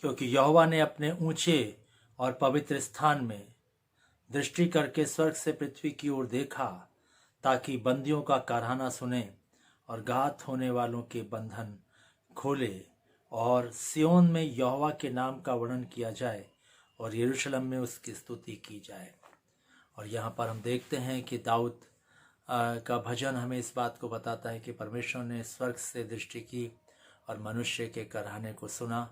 क्योंकि यहोवा ने अपने ऊंचे और पवित्र स्थान में दृष्टि करके स्वर्ग से पृथ्वी की ओर देखा, ताकि बंदियों का कराहना सुने और घात होने वालों के बंधन खोले, और सियोन में यहोवा के नाम का वर्णन किया जाए और यरूशलेम में उसकी स्तुति की जाए। और यहाँ पर हम देखते हैं कि दाऊद का भजन हमें इस बात को बताता है कि परमेश्वर ने स्वर्ग से दृष्टि की और मनुष्य के कराहने को सुना,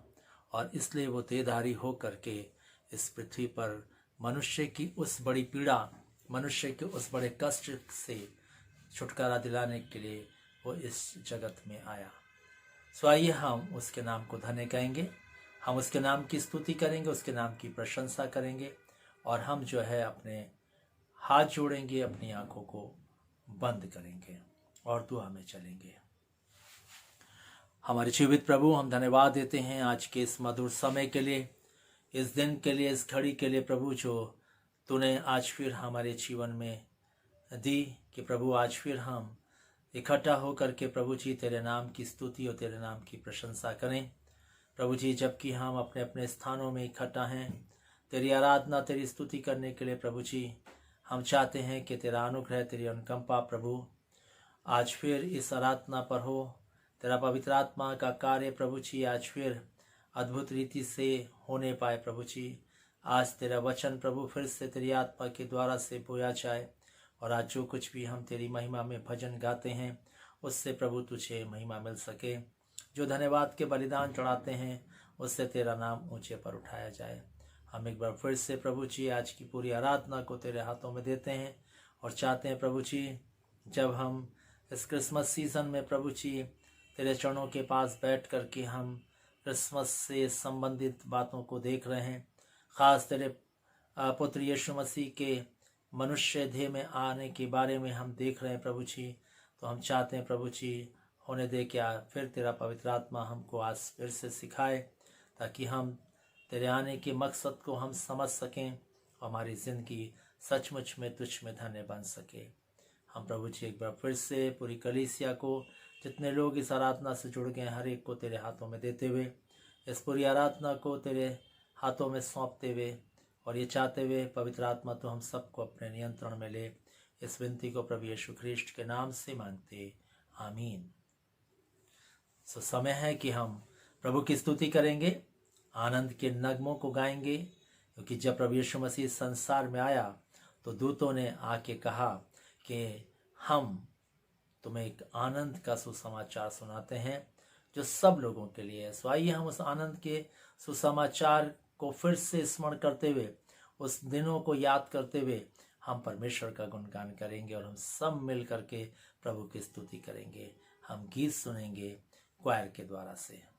और इसलिए वो देहधारी हो करके इस पृथ्वी पर मनुष्य की उस बड़ी पीड़ा, मनुष्य के उस बड़े कष्ट से छुटकारा दिलाने के लिए वो इस जगत में आया। सो आइए हम उसके नाम को धन्य कहेंगे, हम उसके नाम की स्तुति करेंगे, उसके नाम की प्रशंसा करेंगे, और हम जो है अपने हाथ जोड़ेंगे, अपनी आंखों को बंद करेंगे और दुआ में चलेंगे। हमारे जीवित प्रभु, हम धन्यवाद देते हैं आज के इस मधुर समय के लिए, इस दिन के लिए, इस घड़ी के लिए प्रभु, जो तूने आज फिर हमारे जीवन में दी कि प्रभु आज फिर हम इकट्ठा होकर के प्रभु जी तेरे नाम की स्तुति और तेरे नाम की प्रशंसा करें। प्रभु जी, जबकि हम अपने अपने स्थानों में इकट्ठा हैं तेरी आराधना, तेरी स्तुति करने के लिए प्रभु जी, हम चाहते हैं कि तेरा अनुग्रह, तेरी अनुकंपा प्रभु आज फिर इस आराधना पर हो। तेरा पवित्र आत्मा का कार्य प्रभु जी आज फिर अद्भुत रीति से होने पाए प्रभु जी। आज तेरा वचन प्रभु फिर से तेरी आत्मा के द्वारा से बोया जाए और आज जो कुछ भी हम तेरी महिमा में भजन गाते हैं उससे प्रभु तुझे महिमा मिल सके। जो धन्यवाद के बलिदान चढ़ाते हैं उससे तेरा नाम ऊंचे पर उठाया जाए। हम एक बार फिर से प्रभु जी आज की पूरी आराधना को तेरे हाथों में देते हैं और चाहते हैं प्रभु जी जब हम इस क्रिसमस सीज़न में प्रभु जी तेरे चरणों के पास बैठ कर के हम क्रिसमस से संबंधित बातों को देख रहे हैं, ख़ास तेरे पुत्र यीशु मसीह के मनुष्य देह में आने के बारे में हम देख रहे हैं प्रभु जी। तो हम चाहते हैं प्रभु जी होने दे क्या फिर तेरा पवित्र आत्मा हमको आज फिर से सिखाए ताकि हम तेरे आने के मकसद को हम समझ सकें और हमारी ज़िंदगी सचमुच में तुझ में धन्य बन सके। हम प्रभु जी एक बार फिर से पूरी कलीसिया को, जितने लोग इस आराधना से जुड़ गए हर एक को तेरे हाथों में देते हुए, इस पूरी आराधना को तेरे हाथों में सौंपते हुए और ये चाहते हुए पवित्र आत्मा तो हम सबको अपने नियंत्रण में ले, इस विनती को प्रभु यीशु ख्रीष्ट के नाम से मांगते, आमीन। सो समय है कि हम प्रभु की स्तुति करेंगे, आनंद के नगमों को गाएंगे, क्योंकि जब प्रभु यीशु मसीह संसार में आया तो दूतों ने आके कहा कि हम तुम्हें एक आनंद का सुसमाचार सुनाते हैं जो सब लोगों के लिए है। सो आइए हम उस आनंद के सुसमाचार को फिर से स्मरण करते हुए, उस दिनों को याद करते हुए हम परमेश्वर का गुणगान करेंगे और हम सब मिल करके प्रभु की स्तुति करेंगे। हम गीत सुनेंगे क्वायर के द्वारा से।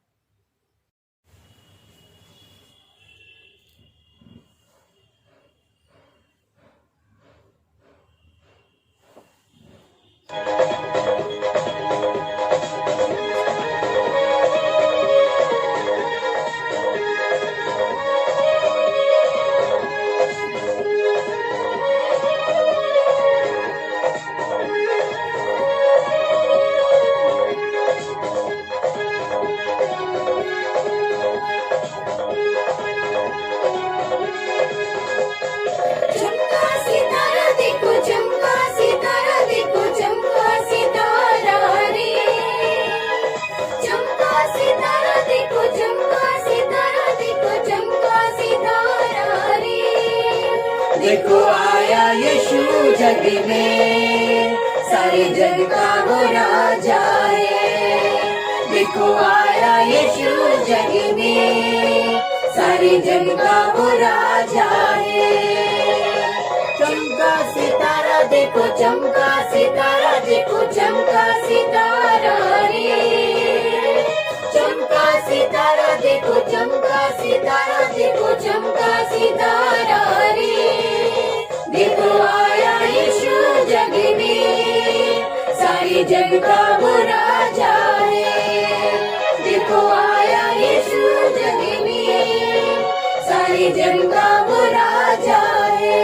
देखो आया यीशु जग में, सारे जग का वो राजा है। देखो आया यीशु जग में, सारे जग का वो राजा है। चमका सितारा देखो, चमका सितारा देखो, चमका सितारा रे। चमका सितारा देखो, चमका सितारा देखो, चमका सितारा रे। देखो आया यीशु जग में, सारे जग का वो राजा है। देखो आया यीशु जग में, सारे जग का वो राजा है।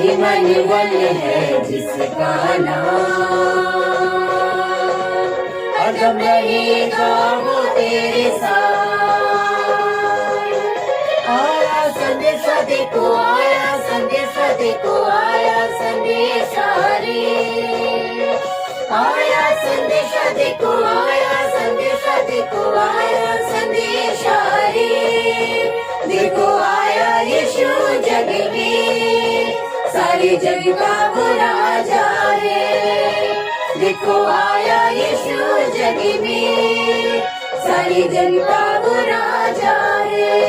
इमानुएल है जिसका नाम, हरदम रहेगा वो तेरे साथ। आया संदेशा देखो, आया संदेशा देखो, आया संदेशा रे। आया संदेशा देखो, आया संदेशा देखो, आया संदेशा रे। देखो आया यीशु जग में, सारे जग का वो राजा है। देखो आया यीशु जग में, सारे जग का वो राजा है।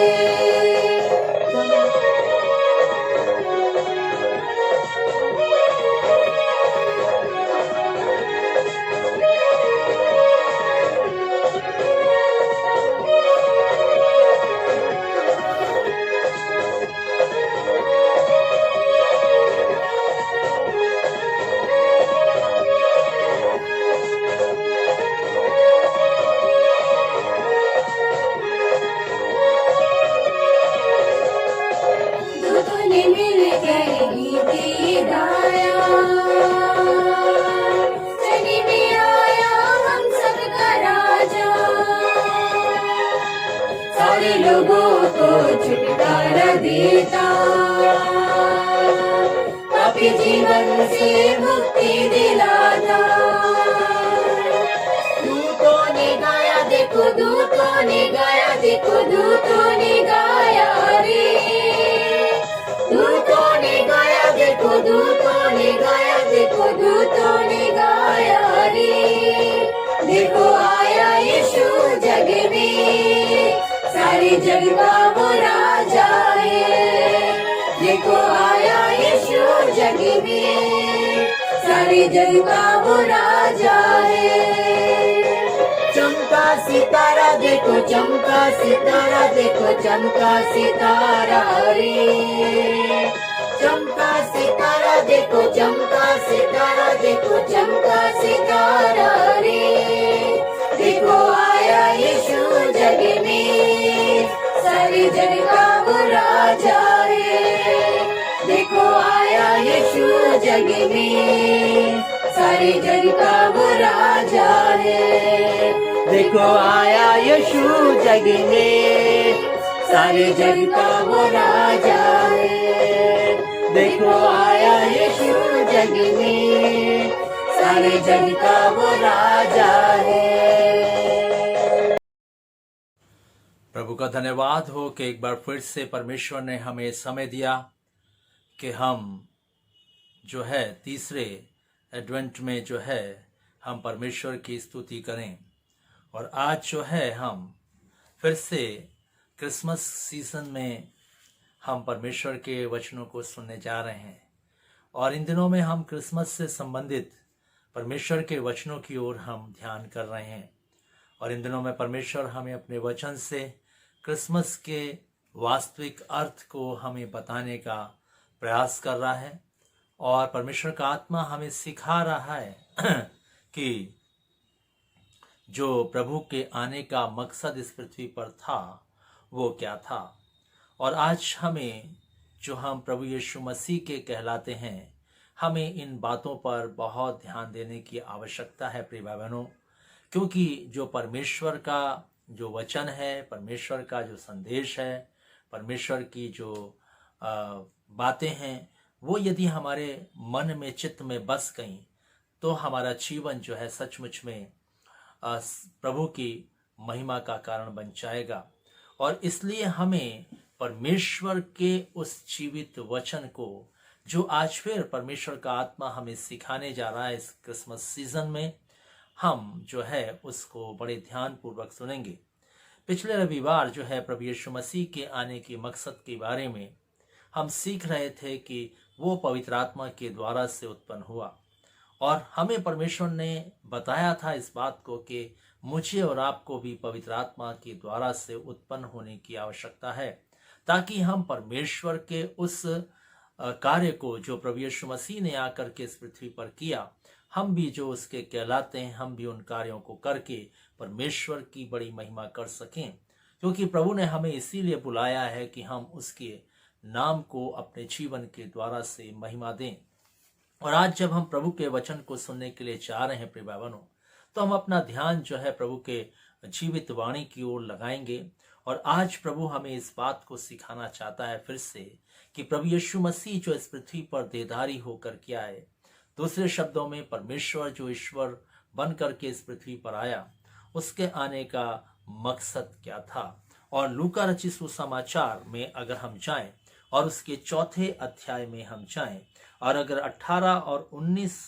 पापों को छुटकारा देता, पापी जीवन से मुक्ति दिलाता। दूतों ने गाया देखो, दूतों ने गाया देखो, दूतों ने गाया रे, दूतों ने गाया देखो, दूतों ने गाया देखो, दूतों ने गाया रे। देखो आया यीशु जग में, सारे जग का वो राजा है। देखो आया यीशु जग में, सारे जग का वो राजा है। चमका सितारा देखो, चमका सितारा देखो, चमका सितारा रे, चमका सितारा देखो, चमका सितारा देखो, चमका सितारा रे। देखो आया यीशु जग में, सारे जग का वो राजा है। देखो आया यीशु जग में, सारे जग का वो राजा है। देखो आया यीशु जग में, सारे जग का वो राजा है। देखो आया यीशु जग में, सारे जग का वो राजा है। प्रभु का धन्यवाद हो कि एक बार फिर से परमेश्वर ने हमें समय दिया कि हम जो है तीसरे एडवेंट में जो है हम परमेश्वर की स्तुति करें। और आज जो है हम फिर से क्रिसमस सीजन में हम परमेश्वर के वचनों को सुनने जा रहे हैं। और इन दिनों में हम क्रिसमस से संबंधित परमेश्वर के वचनों की ओर हम ध्यान कर रहे हैं। और इन दिनों में परमेश्वर हमें अपने वचन से क्रिसमस के वास्तविक अर्थ को हमें बताने का प्रयास कर रहा है। और परमेश्वर का आत्मा हमें सिखा रहा है कि जो प्रभु के आने का मकसद इस पृथ्वी पर था वो क्या था। और आज हमें जो हम प्रभु यीशु मसीह के कहलाते हैं, हमें इन बातों पर बहुत ध्यान देने की आवश्यकता है प्रिय भाई बहनों, क्योंकि जो परमेश्वर का जो वचन है, परमेश्वर का जो संदेश है, परमेश्वर की जो बातें हैं, वो यदि हमारे मन में चित्त में बस गईं तो हमारा जीवन जो है सचमुच में प्रभु की महिमा का कारण बन जाएगा। और इसलिए हमें परमेश्वर के उस जीवित वचन को जो आज फिर परमेश्वर का आत्मा हमें सिखाने जा रहा है इस क्रिसमस सीजन में, हम जो है उसको बड़े ध्यान पूर्वक सुनेंगे। पिछले रविवार जो है प्रभु यीशु मसीह के आने के मकसद के बारे में हम सीख रहे थे कि वो पवित्र आत्मा के द्वारा से उत्पन्न हुआ। और हमें परमेश्वर ने बताया था इस बात को कि मुझे और आपको भी पवित्र आत्मा के द्वारा से उत्पन्न होने की आवश्यकता है, ताकि हम परमेश्वर के उस कार्य को जो प्रभु यीशु मसीह ने आकर के इस पृथ्वी पर किया, हम भी जो उसके कहलाते हैं, हम भी उन कार्यों को करके परमेश्वर की बड़ी महिमा कर सकें। क्योंकि प्रभु ने हमें इसीलिए बुलाया है कि हम उसके नाम को अपने जीवन के द्वारा से महिमा दें। और आज जब हम प्रभु के वचन को सुनने के लिए चाह रहे हैं प्रिय भाई बहनों, तो हम अपना ध्यान जो है प्रभु के जीवित वाणी की ओर लगाएंगे। और आज प्रभु हमें इस बात को सिखाना चाहता है फिर से कि प्रभु यीशु मसीह जो इस पृथ्वी पर देहधारी होकर के आए, दूसरे शब्दों में परमेश्वर जो ईश्वर बन करके इस पृथ्वी पर आया, उसके आने का मकसद क्या था। और लूका रचित सुसमाचार में अगर हम जाएं और उसके 4 अध्याय में हम जाएं और अगर 18 और 19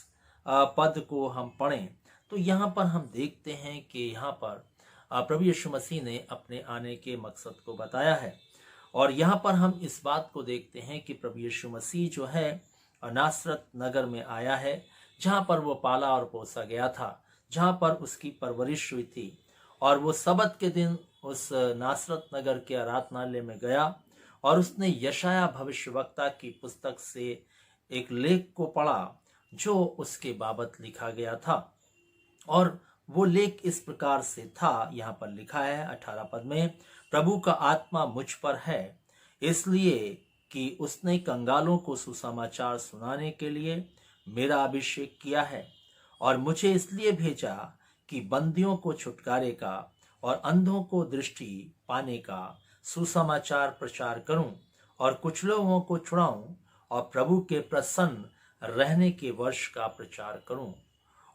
पद को हम पढ़ें, तो यहाँ पर हम देखते हैं कि यहाँ पर प्रभु यीशु मसीह ने अपने आने के मकसद को बताया है। और यहाँ पर हम इस बात को देखते हैं कि प्रभु यीशु मसीह जो है नासरत नगर में आया है, जहाँ पर वो पाला और पोसा गया था, जहाँ पर उसकी परवरिश हुई थी। और वो सबत के दिन उस नासरत नगर के आराधनालय में गया और उसने यशाया भविष्यवक्ता की पुस्तक से एक लेख को पढ़ा जो उसके बाबत लिखा गया था। और वो लेख इस प्रकार से था, यहाँ पर लिखा है 18 पद में, प्रभु का आत्मा मुझ पर है, इसलिए कि उसने कंगालों को सुसमाचार सुनाने के लिए मेरा अभिषेक किया है, और मुझे इसलिए भेजा कि बंदियों को छुटकारे का और अंधों को दृष्टि पाने का सुसमाचार प्रचार करूं और कुछ लोगों को छुड़ाऊं और प्रभु के प्रसन्न रहने के वर्ष का प्रचार करूं।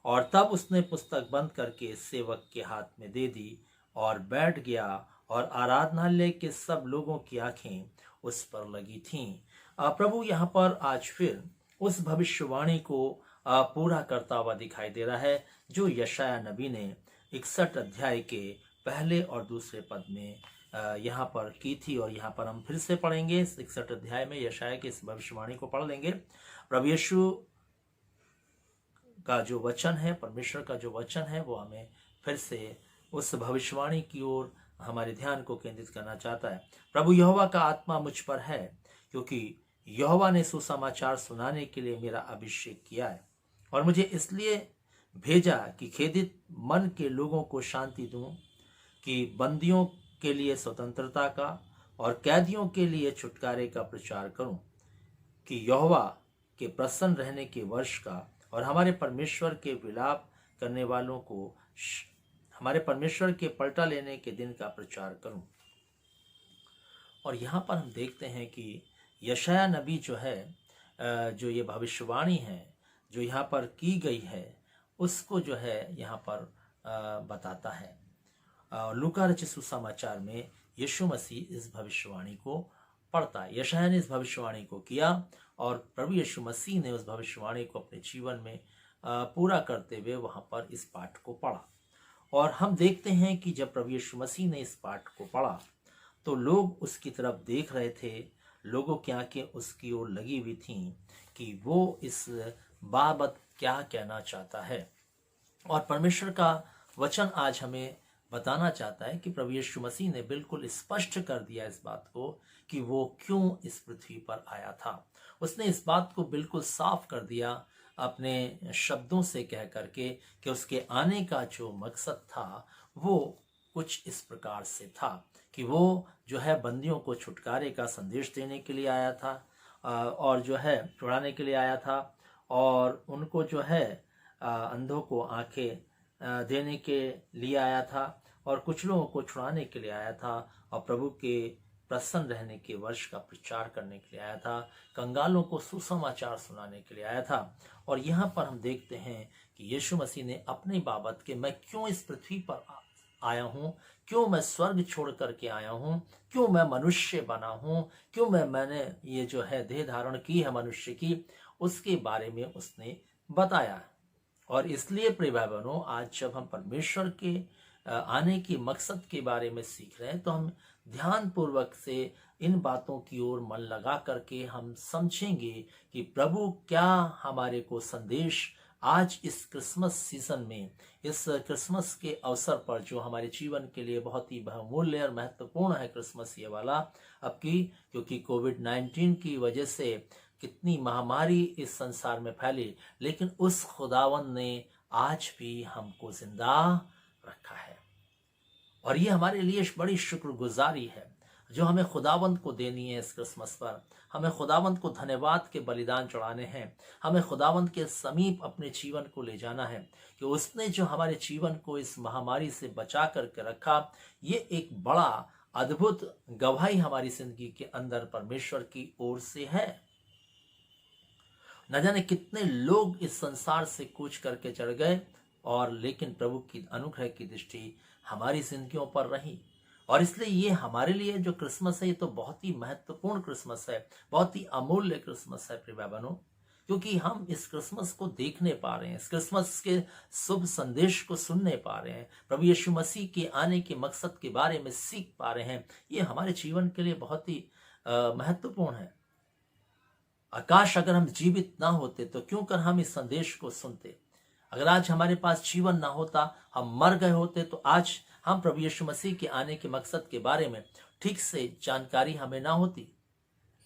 और तब उसने पुस्तक बंद करके सेवक के हाथ में दे दी और बैठ गया, और आराधनालय के सब लोगों की आंखें उस पर लगी थीं। प्रभु यहाँ पर आज फिर उस भविष्यवाणी को पूरा करता हुआ दिखाई दे रहा है जो यशाया नबी ने 61 अध्याय के पहले और दूसरे पद में यहाँ पर की थी। और यहाँ पर हम फिर से पढ़ेंगे 61 अध्याय में यशाया की इस भविष्यवाणी को पढ़ लेंगे। प्रभु यीशु का जो वचन है, परमेश्वर का जो वचन है, वो हमें फिर से उस भविष्यवाणी की ओर हमारे ध्यान को केंद्रित करना चाहता है। प्रभु यहोवा का आत्मा मुझ पर है, क्योंकि यहोवा ने सुसमाचार सुनाने के लिए मेरा अभिषेक किया है, और मुझे इसलिए भेजा कि खेदित मन के लोगों को शांति दूं, कि बंदियों के लिए स्वतंत्रता का और कैदियों के लिए छुटकारे का प्रचार करूं, कि यहोवा के प्रसन्न रहने के वर्ष का और हमारे परमेश्वर के विलाप करने वालों को हमारे परमेश्वर के पलटा लेने के दिन का प्रचार करूं। और यहाँ पर हम देखते हैं कि यशाया नबी जो है, जो ये भविष्यवाणी है जो यहाँ पर की गई है, उसको जो है यहाँ पर बताता है। लूका रचित सुसमाचार में यीशु मसीह इस भविष्यवाणी को पढ़ता है। यशाया ने इस भविष्यवाणी को किया और प्रभु यीशु मसीह ने उस भविष्यवाणी को अपने जीवन में पूरा करते हुए वहाँ पर इस पाठ को पढ़ा। और हम देखते हैं कि जब प्रभु यीशु मसीह ने इस पाठ को पढ़ा तो लोग उसकी तरफ देख रहे थे, लोगों की आंखें उसकी ओर लगी हुई थीं कि वो इस बाबत क्या कहना चाहता है। और परमेश्वर का वचन आज हमें बताना चाहता है कि प्रभु यीशु मसीह ने बिल्कुल स्पष्ट कर दिया इस बात को कि वो क्यों इस पृथ्वी पर आया था। उसने इस बात को बिल्कुल साफ कर दिया अपने शब्दों से कह करके कि उसके आने का जो मकसद था वो कुछ इस प्रकार से था कि वो जो है बंदियों को छुटकारे का संदेश देने के लिए आया था, और जो है छुड़ाने के लिए आया था, और उनको जो है अंधों को आंखें देने के लिए आया था, और कुछ लोगों को छुड़ाने के लिए आया था, और प्रभु के प्रसन्न रहने के वर्ष का प्रचार करने के लिए आया था, कंगालों को सुसमाचार सुनाने के लिए आया था। और यहाँ पर हम देखते हैं कि यीशु मसीह ने अपनी बाबत के मैं क्यों इस पृथ्वी पर आया हूँ, क्यों मैं स्वर्ग छोड़ करके आया हूँ, क्यों मैं मनुष्य बना हूँ, क्यों मैंने ये जो है देह धारण की है मनुष्य की, उसके बारे में उसने बताया। और इसलिए प्रिय भाई बहनों, आज जब हम परमेश्वर के आने के मकसद के बारे में सीख रहे हैं तो हम ध्यान पूर्वक से इन बातों की ओर मन लगा करके हम समझेंगे कि प्रभु क्या हमारे को संदेश आज इस क्रिसमस सीजन में, इस क्रिसमस के अवसर पर जो हमारे जीवन के लिए बहुत ही बहुमूल्य और महत्वपूर्ण है क्रिसमस ये वाला अब की, क्योंकि कोविड-19 की वजह से कितनी महामारी इस संसार में फैली, लेकिन उस खुदावन ने आज भी हमको जिंदा रखा है। और ये हमारे लिए बड़ी शुक्रगुजारी है जो हमें खुदावंत को देनी है। इस क्रिसमस पर हमें खुदावंत को धन्यवाद के बलिदान चढ़ाने हैं, हमें खुदावंत के समीप अपने जीवन को ले जाना है कि उसने जो हमारे जीवन को इस महामारी से बचा करके रखा, ये एक बड़ा अद्भुत गवाही हमारी जिंदगी के अंदर परमेश्वर की ओर से है। न जाने कितने लोग इस संसार से कूच करके चढ़ गए, और लेकिन प्रभु की अनुग्रह की दृष्टि हमारी जिंदगियों पर रही। और इसलिए ये हमारे लिए जो क्रिसमस है ये तो बहुत ही महत्वपूर्ण क्रिसमस है, बहुत ही अमूल्य क्रिसमस है प्रिय बहनों, क्योंकि हम इस क्रिसमस को देखने पा रहे हैं, इस क्रिसमस के शुभ संदेश को सुनने पा रहे हैं, प्रभु यीशु मसीह के आने के मकसद के बारे में सीख पा रहे हैं। ये हमारे जीवन के लिए बहुत ही महत्वपूर्ण है। आकाश अगर हम जीवित ना होते तो क्यों कर हम इस संदेश को सुनते। अगर आज हमारे पास जीवन ना होता, हम मर गए होते, तो आज हम प्रभु यीशु मसीह के आने के मकसद के बारे में ठीक से जानकारी हमें ना होती।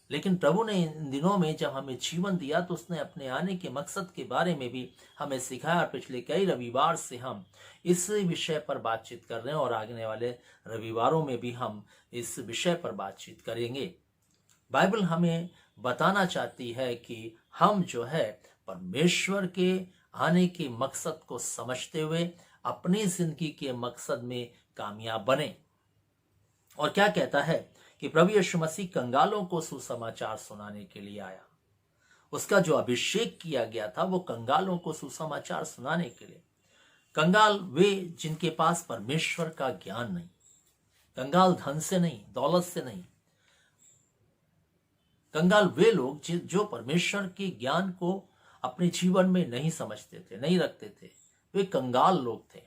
लेकिन प्रभु ने इन दिनों में जब हमें जीवन दिया तो उसने अपने आने के मकसद के बारे में भी हमें सिखाया। पिछले कई रविवार से हम इस विषय पर बातचीत कर रहे हैं और आने वाले रविवारों में भी हम इस विषय पर बातचीत करेंगे। बाइबल हमें बताना चाहती है कि हम जो है परमेश्वर के आने के मकसद को समझते हुए अपनी जिंदगी के मकसद में कामयाब बने। और क्या कहता है कि प्रभु यीशु मसीह कंगालों को सुसमाचार सुनाने के लिए आया। उसका जो अभिषेक किया गया था वो कंगालों को सुसमाचार सुनाने के लिए। कंगाल वे जिनके पास परमेश्वर का ज्ञान नहीं, कंगाल धन से नहीं, दौलत से नहीं, कंगाल वे लोग जो परमेश्वर के ज्ञान को अपने जीवन में नहीं समझते थे, नहीं रखते थे, वे कंगाल लोग थे।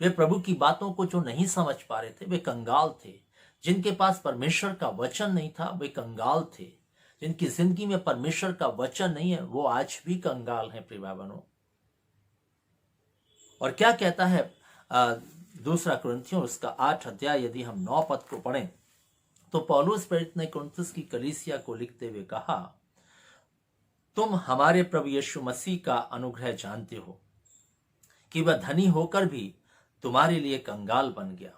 वे प्रभु की बातों को जो नहीं समझ पा रहे थे वे कंगाल थे। जिनके पास परमेश्वर का वचन नहीं था वे कंगाल थे। जिनकी जिंदगी में परमेश्वर का वचन नहीं है वो आज भी कंगाल हैं प्रिय भाई-बहनों। और क्या कहता है दूसरा कुरिन्थियों उसका 8 अध्याय यदि हम 9 पद को पढ़ें तो पौलुस प्रेरित ने कुरिन्थुस की कलीसिया को लिखते हुए कहा, तुम हमारे प्रभु यीशु मसीह का अनुग्रह जानते हो कि वह धनी होकर भी तुम्हारे लिए कंगाल बन गया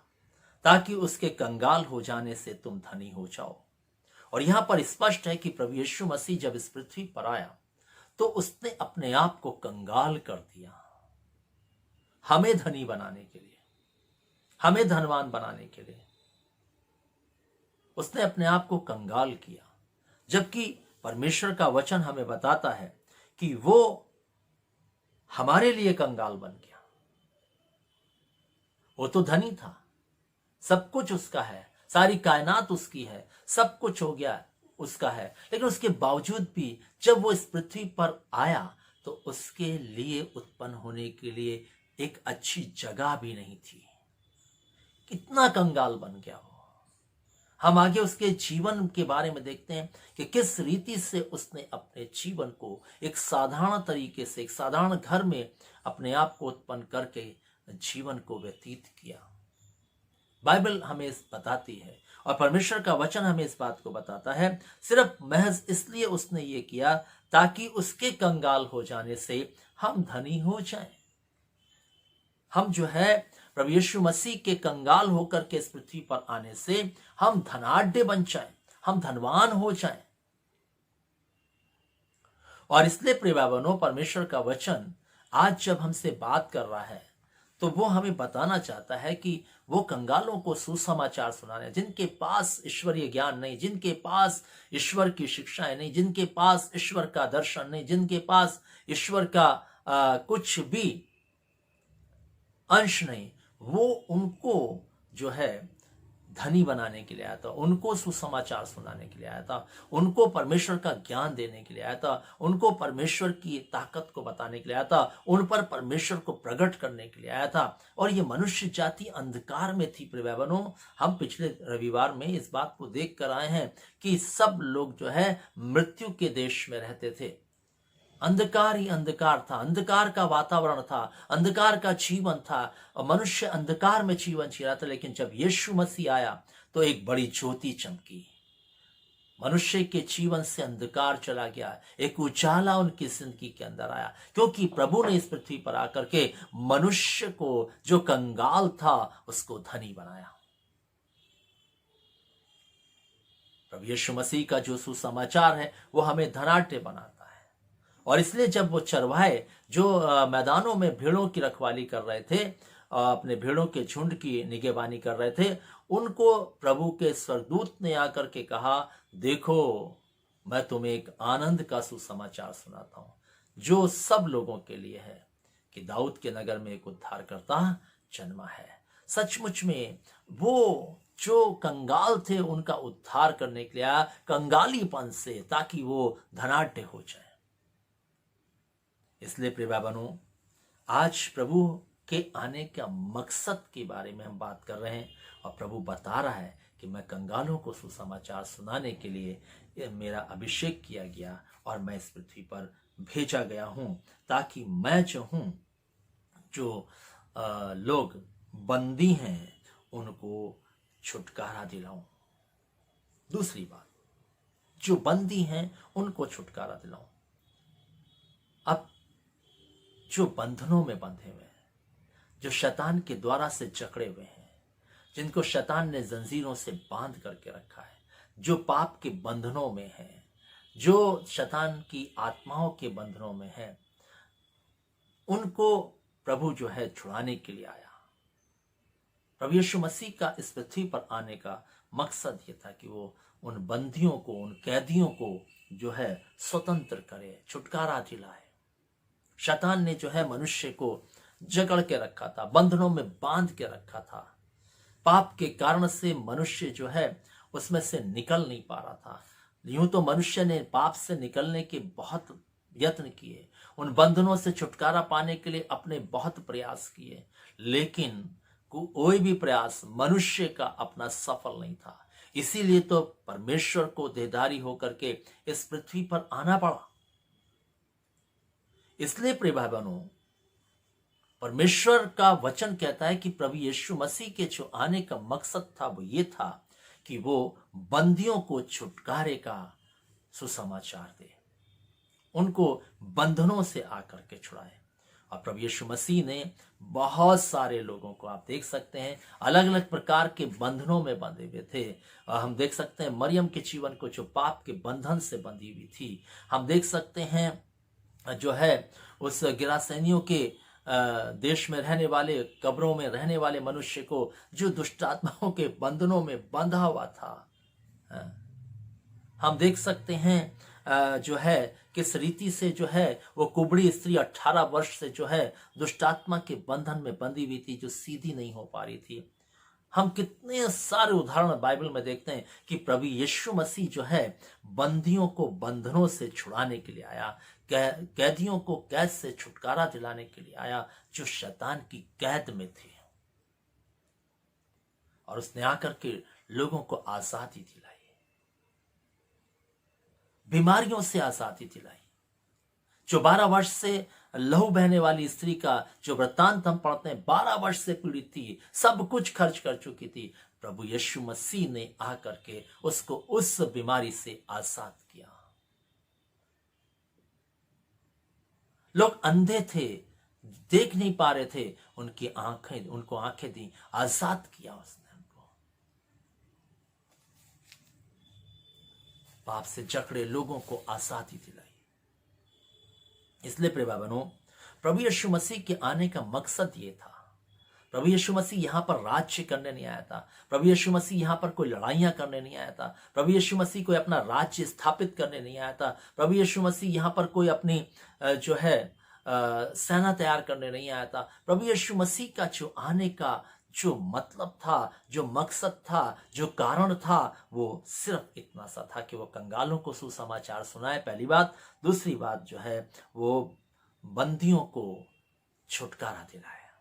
ताकि उसके कंगाल हो जाने से तुम धनी हो जाओ। और यहां पर स्पष्ट है कि प्रभु यीशु मसीह जब इस पृथ्वी पर आया तो उसने अपने आप को कंगाल कर दिया, हमें धनी बनाने के लिए, हमें धनवान बनाने के लिए उसने अपने आप को कंगाल किया। जबकि परमेश्वर का वचन हमें बताता है कि वो हमारे लिए कंगाल बन गया। वो तो धनी था, सब कुछ उसका है, सारी कायनात उसकी है, सब कुछ हो गया उसका है, लेकिन उसके बावजूद भी जब वो इस पृथ्वी पर आया तो उसके लिए उत्पन्न होने के लिए एक अच्छी जगह भी नहीं थी। कितना कंगाल बन गया वो। हम आगे उसके जीवन के बारे में देखते हैं कि किस रीति से उसने अपने जीवन को एक साधारण तरीके से, एक साधारण घर में अपने आप को उत्पन्न करके जीवन को व्यतीत किया। बाइबल हमें बताती है और परमेश्वर का वचन हमें इस बात को बताता है, सिर्फ महज इसलिए उसने ये किया ताकि उसके कंगाल हो जाने से हम धनी हो जाएं। हम जो है प्रभु यीशु मसीह के कंगाल होकर के इस पृथ्वी पर आने से हम धनाढ्य बन जाएं, हम धनवान हो जाएं। और इसलिए प्रिय भाई-बहनों, परमेश्वर का वचन आज जब हमसे बात कर रहा है तो वो हमें बताना चाहता है कि वो कंगालों को सुसमाचार सुनाने, जिनके पास ईश्वरीय ज्ञान नहीं, जिनके पास ईश्वर की शिक्षाएं नहीं, जिनके पास ईश्वर का दर्शन नहीं, जिनके पास ईश्वर का कुछ भी अंश नहीं, वो उनको जो है धनी बनाने के लिए आया था, उनको सुसमाचार सुनाने के लिए आया था, उनको परमेश्वर का ज्ञान देने के लिए आया था, उनको परमेश्वर की ताकत को बताने के लिए आया था, उन पर परमेश्वर को प्रकट करने के लिए आया था। और ये मनुष्य जाति अंधकार में थी प्रिय भाई-बहनों। हम पिछले रविवार में इस बात को देख कर आए हैं कि सब लोग जो है मृत्यु के देश में रहते थे। अंधकार ही अंधकार था, अंधकार का वातावरण था, अंधकार का जीवन था और मनुष्य अंधकार में जीवन जी रहा था। लेकिन जब यीशु मसीह आया तो एक बड़ी ज्योति चमकी, मनुष्य के जीवन से अंधकार चला गया, एक उजाला उनकी जिंदगी के अंदर आया, क्योंकि प्रभु ने इस पृथ्वी पर आकर के मनुष्य को जो कंगाल था उसको धनी बनाया। प्रभु यीशु मसीह का जो सुसमाचार है वो हमें धनाढ्य बनाता है। और इसलिए जब वो चरवाहे जो मैदानों में भेड़ों की रखवाली कर रहे थे, अपने भेड़ों के झुंड की निगहबानी कर रहे थे, उनको प्रभु के स्वर्गदूत ने आकर के कहा, देखो मैं तुम्हें एक आनंद का सुसमाचार सुनाता हूं जो सब लोगों के लिए है कि दाऊद के नगर में एक उद्धारकर्ता जन्मा है। सचमुच में वो जो कंगाल थे उनका उद्धार करने के लिए आया, कंगालीपन से, ताकि वो धनाढ्य हो जाए। इसलिए प्रिय भाई-बहनों, आज प्रभु के आने का मकसद के बारे में हम बात कर रहे हैं और प्रभु बता रहा है कि मैं कंगालों को सुसमाचार सुनाने के लिए मेरा अभिषेक किया गया और मैं इस पृथ्वी पर भेजा गया हूं ताकि मैं जो हूं, जो लोग बंदी हैं उनको छुटकारा दिलाऊं। दूसरी बात, जो बंदी हैं उनको छुटकारा दिलाऊं। अब जो बंधनों में बंधे हुए हैं, जो शैतान के द्वारा से जकड़े हुए हैं, जिनको शैतान ने जंजीरों से बांध करके रखा है, जो पाप के बंधनों में है, जो शैतान की आत्माओं के बंधनों में है, उनको प्रभु जो है छुड़ाने के लिए आया। प्रभु यीशु मसीह का इस पृथ्वी पर आने का मकसद ये था कि वो उन बंदियों को, उन कैदियों को जो है स्वतंत्र करे, छुटकारा दिलाए। शैतान ने जो है मनुष्य को जकड़ के रखा था, बंधनों में बांध के रखा था। पाप के कारण से मनुष्य जो है उसमें से निकल नहीं पा रहा था। यूं तो मनुष्य ने पाप से निकलने के बहुत यत्न किए, उन बंधनों से छुटकारा पाने के लिए अपने बहुत प्रयास किए, लेकिन कोई भी प्रयास मनुष्य का अपना सफल नहीं था। इसीलिए तो परमेश्वर को देहधारी होकर के इस पृथ्वी पर आना पड़ा। इसलिए प्रिय भाई बहनों, परमेश्वर का वचन कहता है कि प्रभु यीशु मसीह के जो आने का मकसद था वो ये था कि वो बंदियों को छुटकारे का सुसमाचार दे, उनको बंधनों से आकर के छुड़ाए। और प्रभु यीशु मसीह ने बहुत सारे लोगों को, आप देख सकते हैं, अलग अलग प्रकार के बंधनों में बंधे हुए थे। और हम देख सकते हैं मरियम के जीवन को, जो पाप के बंधन से बंधी हुई थी। हम देख सकते हैं जो है उस गिरासेनियों के देश में रहने वाले, कब्रों में रहने वाले मनुष्य को, जो दुष्टात्माओं के बंधनों में बंधा हुआ था। हम देख सकते हैं जो है किस रीति से जो है वो कुबड़ी स्त्री 18 वर्ष से जो है दुष्टात्मा के बंधन में बंधी हुई थी, जो सीधी नहीं हो पा रही थी। हम कितने सारे उदाहरण बाइबल में देखते हैं कि प्रभु यीशु मसीह जो है बंदियों को बंधनों से छुड़ाने के लिए आया, कैदियों को कैद से छुटकारा दिलाने के लिए आया, जो शैतान की कैद में थे। और उसने आकर के लोगों को आजादी दिलाई, बीमारियों से आजादी दिलाई। जो 12 वर्ष से लहू बहने वाली स्त्री का जो वृत्तांत हम पढ़ते हैं, 12 वर्ष से पीड़ित थी, सब कुछ खर्च कर चुकी थी, प्रभु यीशु मसीह ने आकर के उसको उस बीमारी से आजाद किया। लोग अंधे थे, देख नहीं पा रहे थे, उनको आंखें दी, आजाद किया उसने उनको। पाप से जकड़े लोगों को आजादी दिलाई। इसलिए प्रिय भाई बहनों, प्रभु यीशु मसीह के आने का मकसद ये था। प्रभु यीशु मसीह यहां पर राज्य करने नहीं आया था। प्रभु यीशु मसीह यहां पर कोई लड़ाइयां करने नहीं आया था। प्रभु यीशु मसीह कोई अपना राज्य स्थापित करने नहीं आया था। प्रभु यीशु मसीह यहां पर कोई अपनी जो है सेना तैयार करने नहीं आया था। प्रभु यीशु मसीह का जो आने का जो मतलब था, जो मकसद था, जो कारण था, वो सिर्फ इतना सा था कि वो कंगालों को सुसमाचार सुनाए, पहली बात। दूसरी बात जो है वो बंदियों को छुटकारा दिलाया,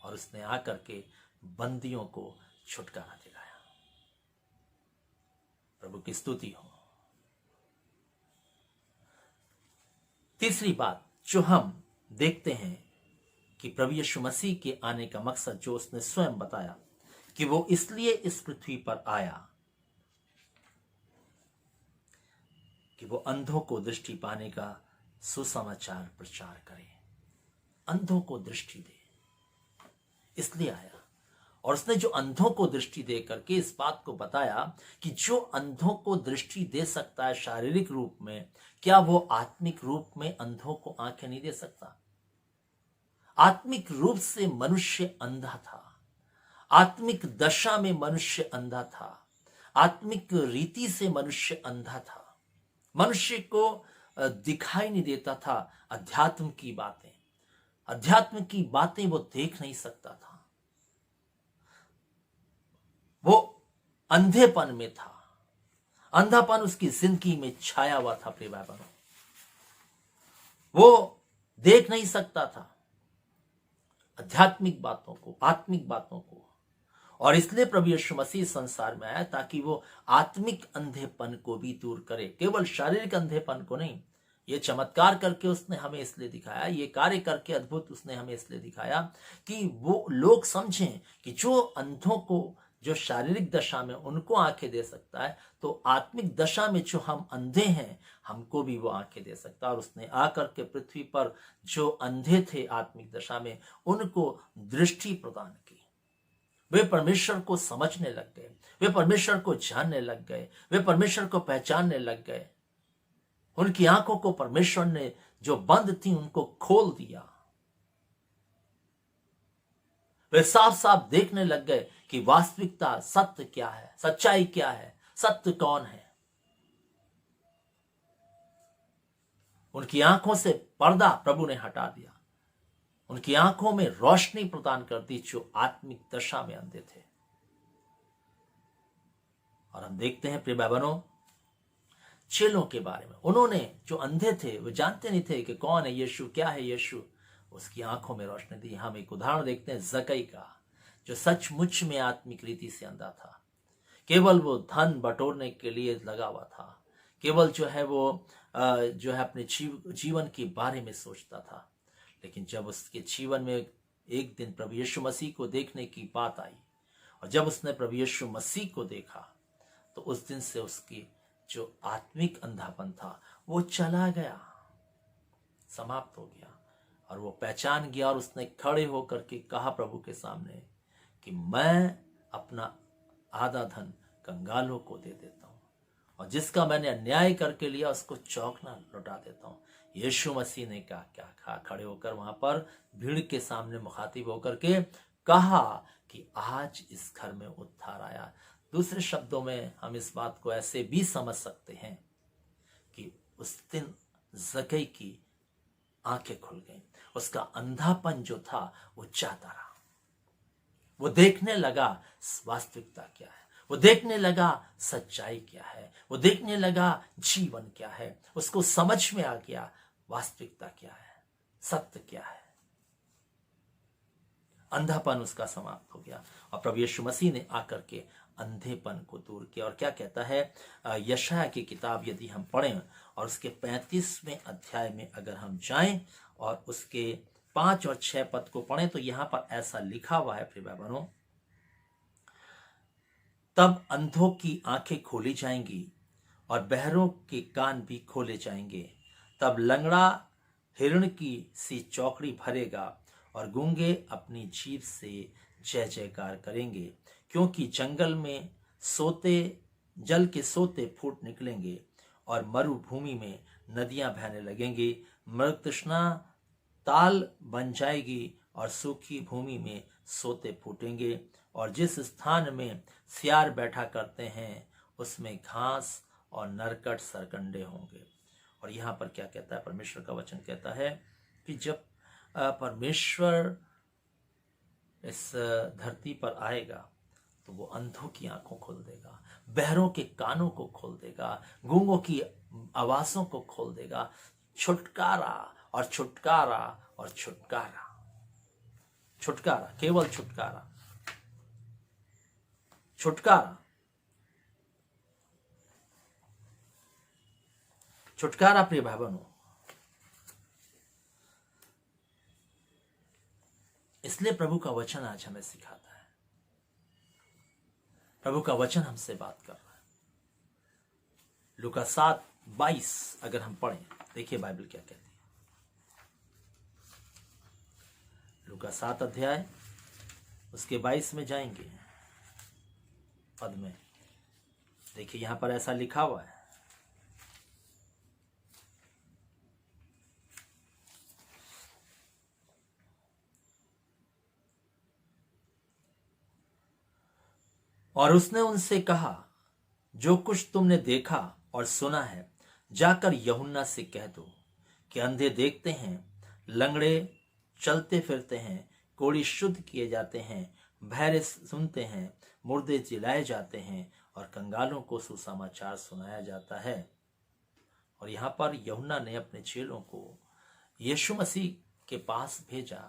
और उसने आकर के बंदियों को छुटकारा दिलाया। प्रभु की स्तुति हो। तीसरी बात जो हम देखते हैं कि प्रभु यीशु मसीह के आने का मकसद, जो उसने स्वयं बताया कि वो इसलिए इस पृथ्वी पर आया कि वो अंधों को दृष्टि पाने का सुसमाचार प्रचार करे, अंधों को दृष्टि दे, इसलिए आया। और उसने जो अंधों को दृष्टि दे करके इस बात को बताया कि जो अंधों को दृष्टि दे सकता है शारीरिक रूप में, क्या वो आत्मिक रूप में अंधों को आंखें नहीं दे सकता? आत्मिक रूप से मनुष्य अंधा था, आत्मिक दशा में मनुष्य अंधा था, आत्मिक रीति से मनुष्य अंधा था। मनुष्य को दिखाई नहीं देता था अध्यात्म की बातें, अध्यात्म की बातें वो देख नहीं सकता था। वो अंधेपन में था, अंधापन उसकी जिंदगी में छाया हुआ था। प्रिय भाई बहनों, वो देख नहीं सकता था आध्यात्मिक बातों को, आत्मिक बातों को। और इसलिए प्रभु यीशु मसीह संसार में आया ताकि वो आत्मिक अंधेपन को भी दूर करे, केवल शारीरिक अंधेपन को नहीं। ये चमत्कार करके उसने हमें इसलिए दिखाया, ये कार्य करके अद्भुत उसने हमें इसलिए दिखाया कि वो लोग समझें कि जो अंधों को, जो शारीरिक दशा में उनको आंखें दे सकता है, तो आत्मिक दशा में जो हम अंधे हैं, हमको भी वो आंखें दे सकता है। और उसने आकर के पृथ्वी पर जो अंधे थे आत्मिक दशा में, उनको दृष्टि प्रदान की। वे परमेश्वर को समझने लग गए, वे परमेश्वर को जानने लग गए, वे परमेश्वर को पहचानने लग गए। उनकी आंखों को परमेश्वर ने जो बंद थी उनको खोल दिया। वे साफ साफ देखने लग गए कि वास्तविकता सत्य क्या है, सच्चाई क्या है, सत्य कौन है। उनकी आंखों से पर्दा प्रभु ने हटा दिया, उनकी आंखों में रोशनी प्रदान कर दी जो आत्मिक दशा में अंधे थे। और हम देखते हैं प्रिय भाई बहनों, चेलों के बारे में, उन्होंने जो अंधे थे वो जानते नहीं थे कि कौन है यीशु, क्या है यीशु, उसकी आंखों में रोशनी दी। हम एक उदाहरण देखते हैं जक्कई का, जो सचमुच में आत्मिक रीति से अंधा था। केवल वो धन बटोरने के लिए लगा हुआ था, केवल जो है वो अपने जीवन के बारे में सोचता था। लेकिन जब उसके जीवन में एक दिन प्रभु यीशु मसीह को देखने की बात आई, और जब उसने प्रभु यीशु मसीह को देखा, तो उस दिन से उसकी जो आत्मिक अंधापन था वो चला गया, समाप्त हो गया। और वो पहचान गया और उसने खड़े होकर के कहा प्रभु के सामने कि मैं अपना आधा धन कंगालों को दे देता हूं, और जिसका मैंने अन्याय करके लिया उसको चौगना लौटा देता हूं। यीशु मसीह ने क्या कहा, खड़े होकर वहां पर भीड़ के सामने मुखातिब होकर के कहा कि आज इस घर में उद्धार आया। दूसरे शब्दों में हम इस बात को ऐसे भी समझ सकते हैं कि उस दिन जक्कई की आंखें खुल गईं, उसका अंधापन जो था वो जाता रहा। वो देखने लगा वास्तविकता क्या है, वो देखने लगा सच्चाई क्या है, वो देखने लगा जीवन क्या है, उसको समझ में आ गया वास्तविकता क्या है, सत्य क्या है। अंधापन उसका समाप्त हो गया, और प्रभु यीशु मसीह ने आकर के अंधेपन को दूर किया। और क्या कहता है यशायाह की किताब यदि हम पढ़ें और उसके 35वें अध्याय में अगर हम जाएं और उसके 5 और 6 पद को पढ़ें, तो यहां पर ऐसा लिखा हुआ है प्रिय भाई बहनों, तब अंधों की आंखें खोली जाएंगी और बहरों के कान भी खोले जाएंगे। तब लंगड़ा हिरण की सी चौकड़ी भरेगा और गूंगे अपनी जीभ से जय जयकार करेंगे, क्योंकि जंगल में जल के सोते फूट निकलेंगे और मरुभूमि में नदियां बहने लगेंगी। मृग तृष्णा ताल बन जाएगी और सूखी भूमि में सोते फूटेंगे, और जिस स्थान में सियार बैठा करते हैं उसमें घास और नरकट सरकंडे होंगे। और यहाँ पर क्या कहता है, परमेश्वर का वचन कहता है कि जब परमेश्वर इस धरती पर आएगा तो वो अंधों की आंखों खोल देगा, बहरों के कानों को खोल देगा, गूंगों की आवाजों को खोल देगा। छुटकारा और छुटकारा और छुटकारा, छुटकारा, केवल छुटकारा, छुटकारा, छुटकारा। प्रिय भाई बहनों, इसलिए प्रभु का वचन आज हमें सिखाता है, प्रभु का वचन हमसे बात कर रहा है। लूका 7:22 अगर हम पढ़ें, देखिए बाइबल क्या कहती है। लूका 7 अध्याय उसके 22 में जाएंगे पद में, देखिए यहां पर ऐसा लिखा हुआ है, और उसने उनसे कहा, जो कुछ तुमने देखा और सुना है जाकर यूहन्ना से कह दो कि अंधे देखते हैं, लंगड़े चलते फिरते हैं, कोढ़ी शुद्ध किए जाते हैं, बहरे सुनते हैं, मुर्दे जिलाए जाते हैं, और कंगालों को सुसमाचार सुनाया जाता है। और यहाँ पर यूहन्ना ने अपने चेलों को यीशु मसीह के पास भेजा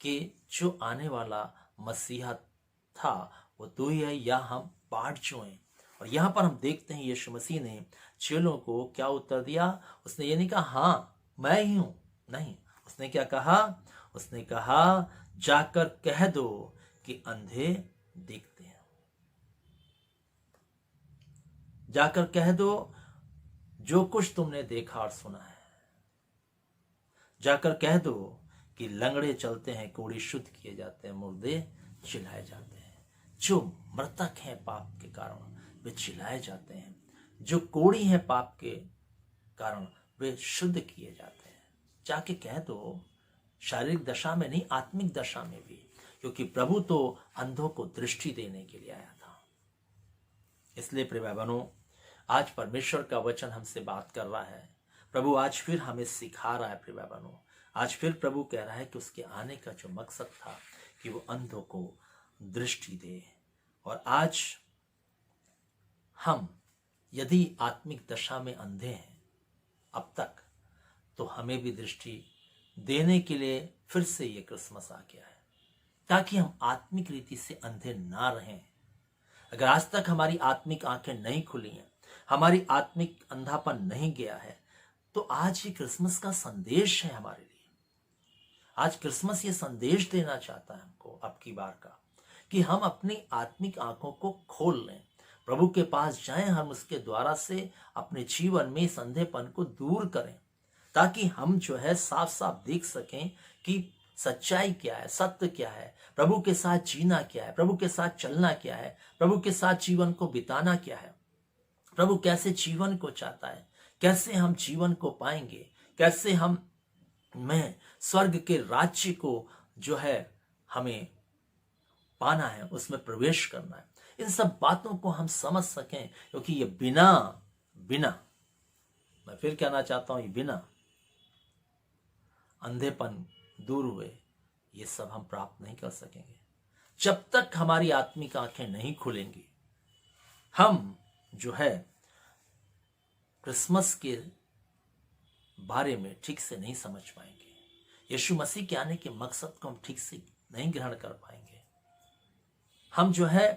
कि जो आने वाला मसीहा था वो तू ही है या हम बाट जोएं। और यहाँ पर हम देखते हैं यीशु मसीह ने चेलों को क्या उत्तर दिया। उसने ये नहीं कहा हाँ मैं ही हूं, नहीं, उसने क्या कहा, उसने कहा जाकर कह दो कि अंधे देखते हैं, जाकर कह दो जो कुछ तुमने देखा और सुना है, जाकर कह दो कि लंगड़े चलते हैं, कोढ़ी शुद्ध किए जाते हैं, मुर्दे चिल्लाए जाते हैं। जो मृतक हैं पाप के कारण वे चिल्लाए जाते हैं, जो कोढ़ी हैं पाप के कारण वे शुद्ध किए जाते हैं। जाके कह दो, शारीरिक दशा में नहीं, आत्मिक दशा में भी, क्योंकि प्रभु तो अंधों को दृष्टि देने के लिए आया था। इसलिए प्रिय भाई बहनों, आज परमेश्वर का वचन हमसे बात कर रहा है। प्रभु आज फिर हमें सिखा रहा है। प्रिय भाई बहनों, आज फिर प्रभु कह रहा है कि उसके आने का जो मकसद था कि वो अंधों को दृष्टि दे। और आज हम यदि आत्मिक दशा में अंधे हैं अब तक, तो हमें भी दृष्टि देने के लिए फिर से ये क्रिसमस आ गया है, ताकि हम आत्मिक रीति से अंधे ना रहें। अगर आज तक हमारी आत्मिक आंखें नहीं खुली हैं, हमारी आत्मिक अंधापन नहीं गया है, तो आज ये क्रिसमस का संदेश है हमारे लिए। आज क्रिसमस ये संदेश देना चाहता है हमको अब की बार का, कि हम अपनी आत्मिक आंखों को खोल लें, प्रभु के पास जाएं, हम उसके द्वारा से अपने जीवन में इस अंधेपन को दूर करें, ताकि हम जो है साफ साफ देख सकें कि सच्चाई क्या है, सत्य क्या है, प्रभु के साथ जीना क्या है, प्रभु के साथ चलना क्या है, प्रभु के साथ जीवन को बिताना क्या है, प्रभु कैसे जीवन को चाहता है, कैसे हम जीवन को पाएंगे, कैसे हम में स्वर्ग के राज्य को जो है हमें पाना है, उसमें प्रवेश करना है। इन सब बातों को हम समझ सकें, क्योंकि ये बिना मैं फिर कहना चाहता हूं, ये बिना अंधेपन दूर हुए ये सब हम प्राप्त नहीं कर सकेंगे। जब तक हमारी आत्मिक आंखें नहीं खुलेंगी, हम जो है क्रिसमस के बारे में ठीक से नहीं समझ पाएंगे। यीशु मसीह के आने के मकसद को हम ठीक से नहीं ग्रहण कर पाएंगे। हम जो है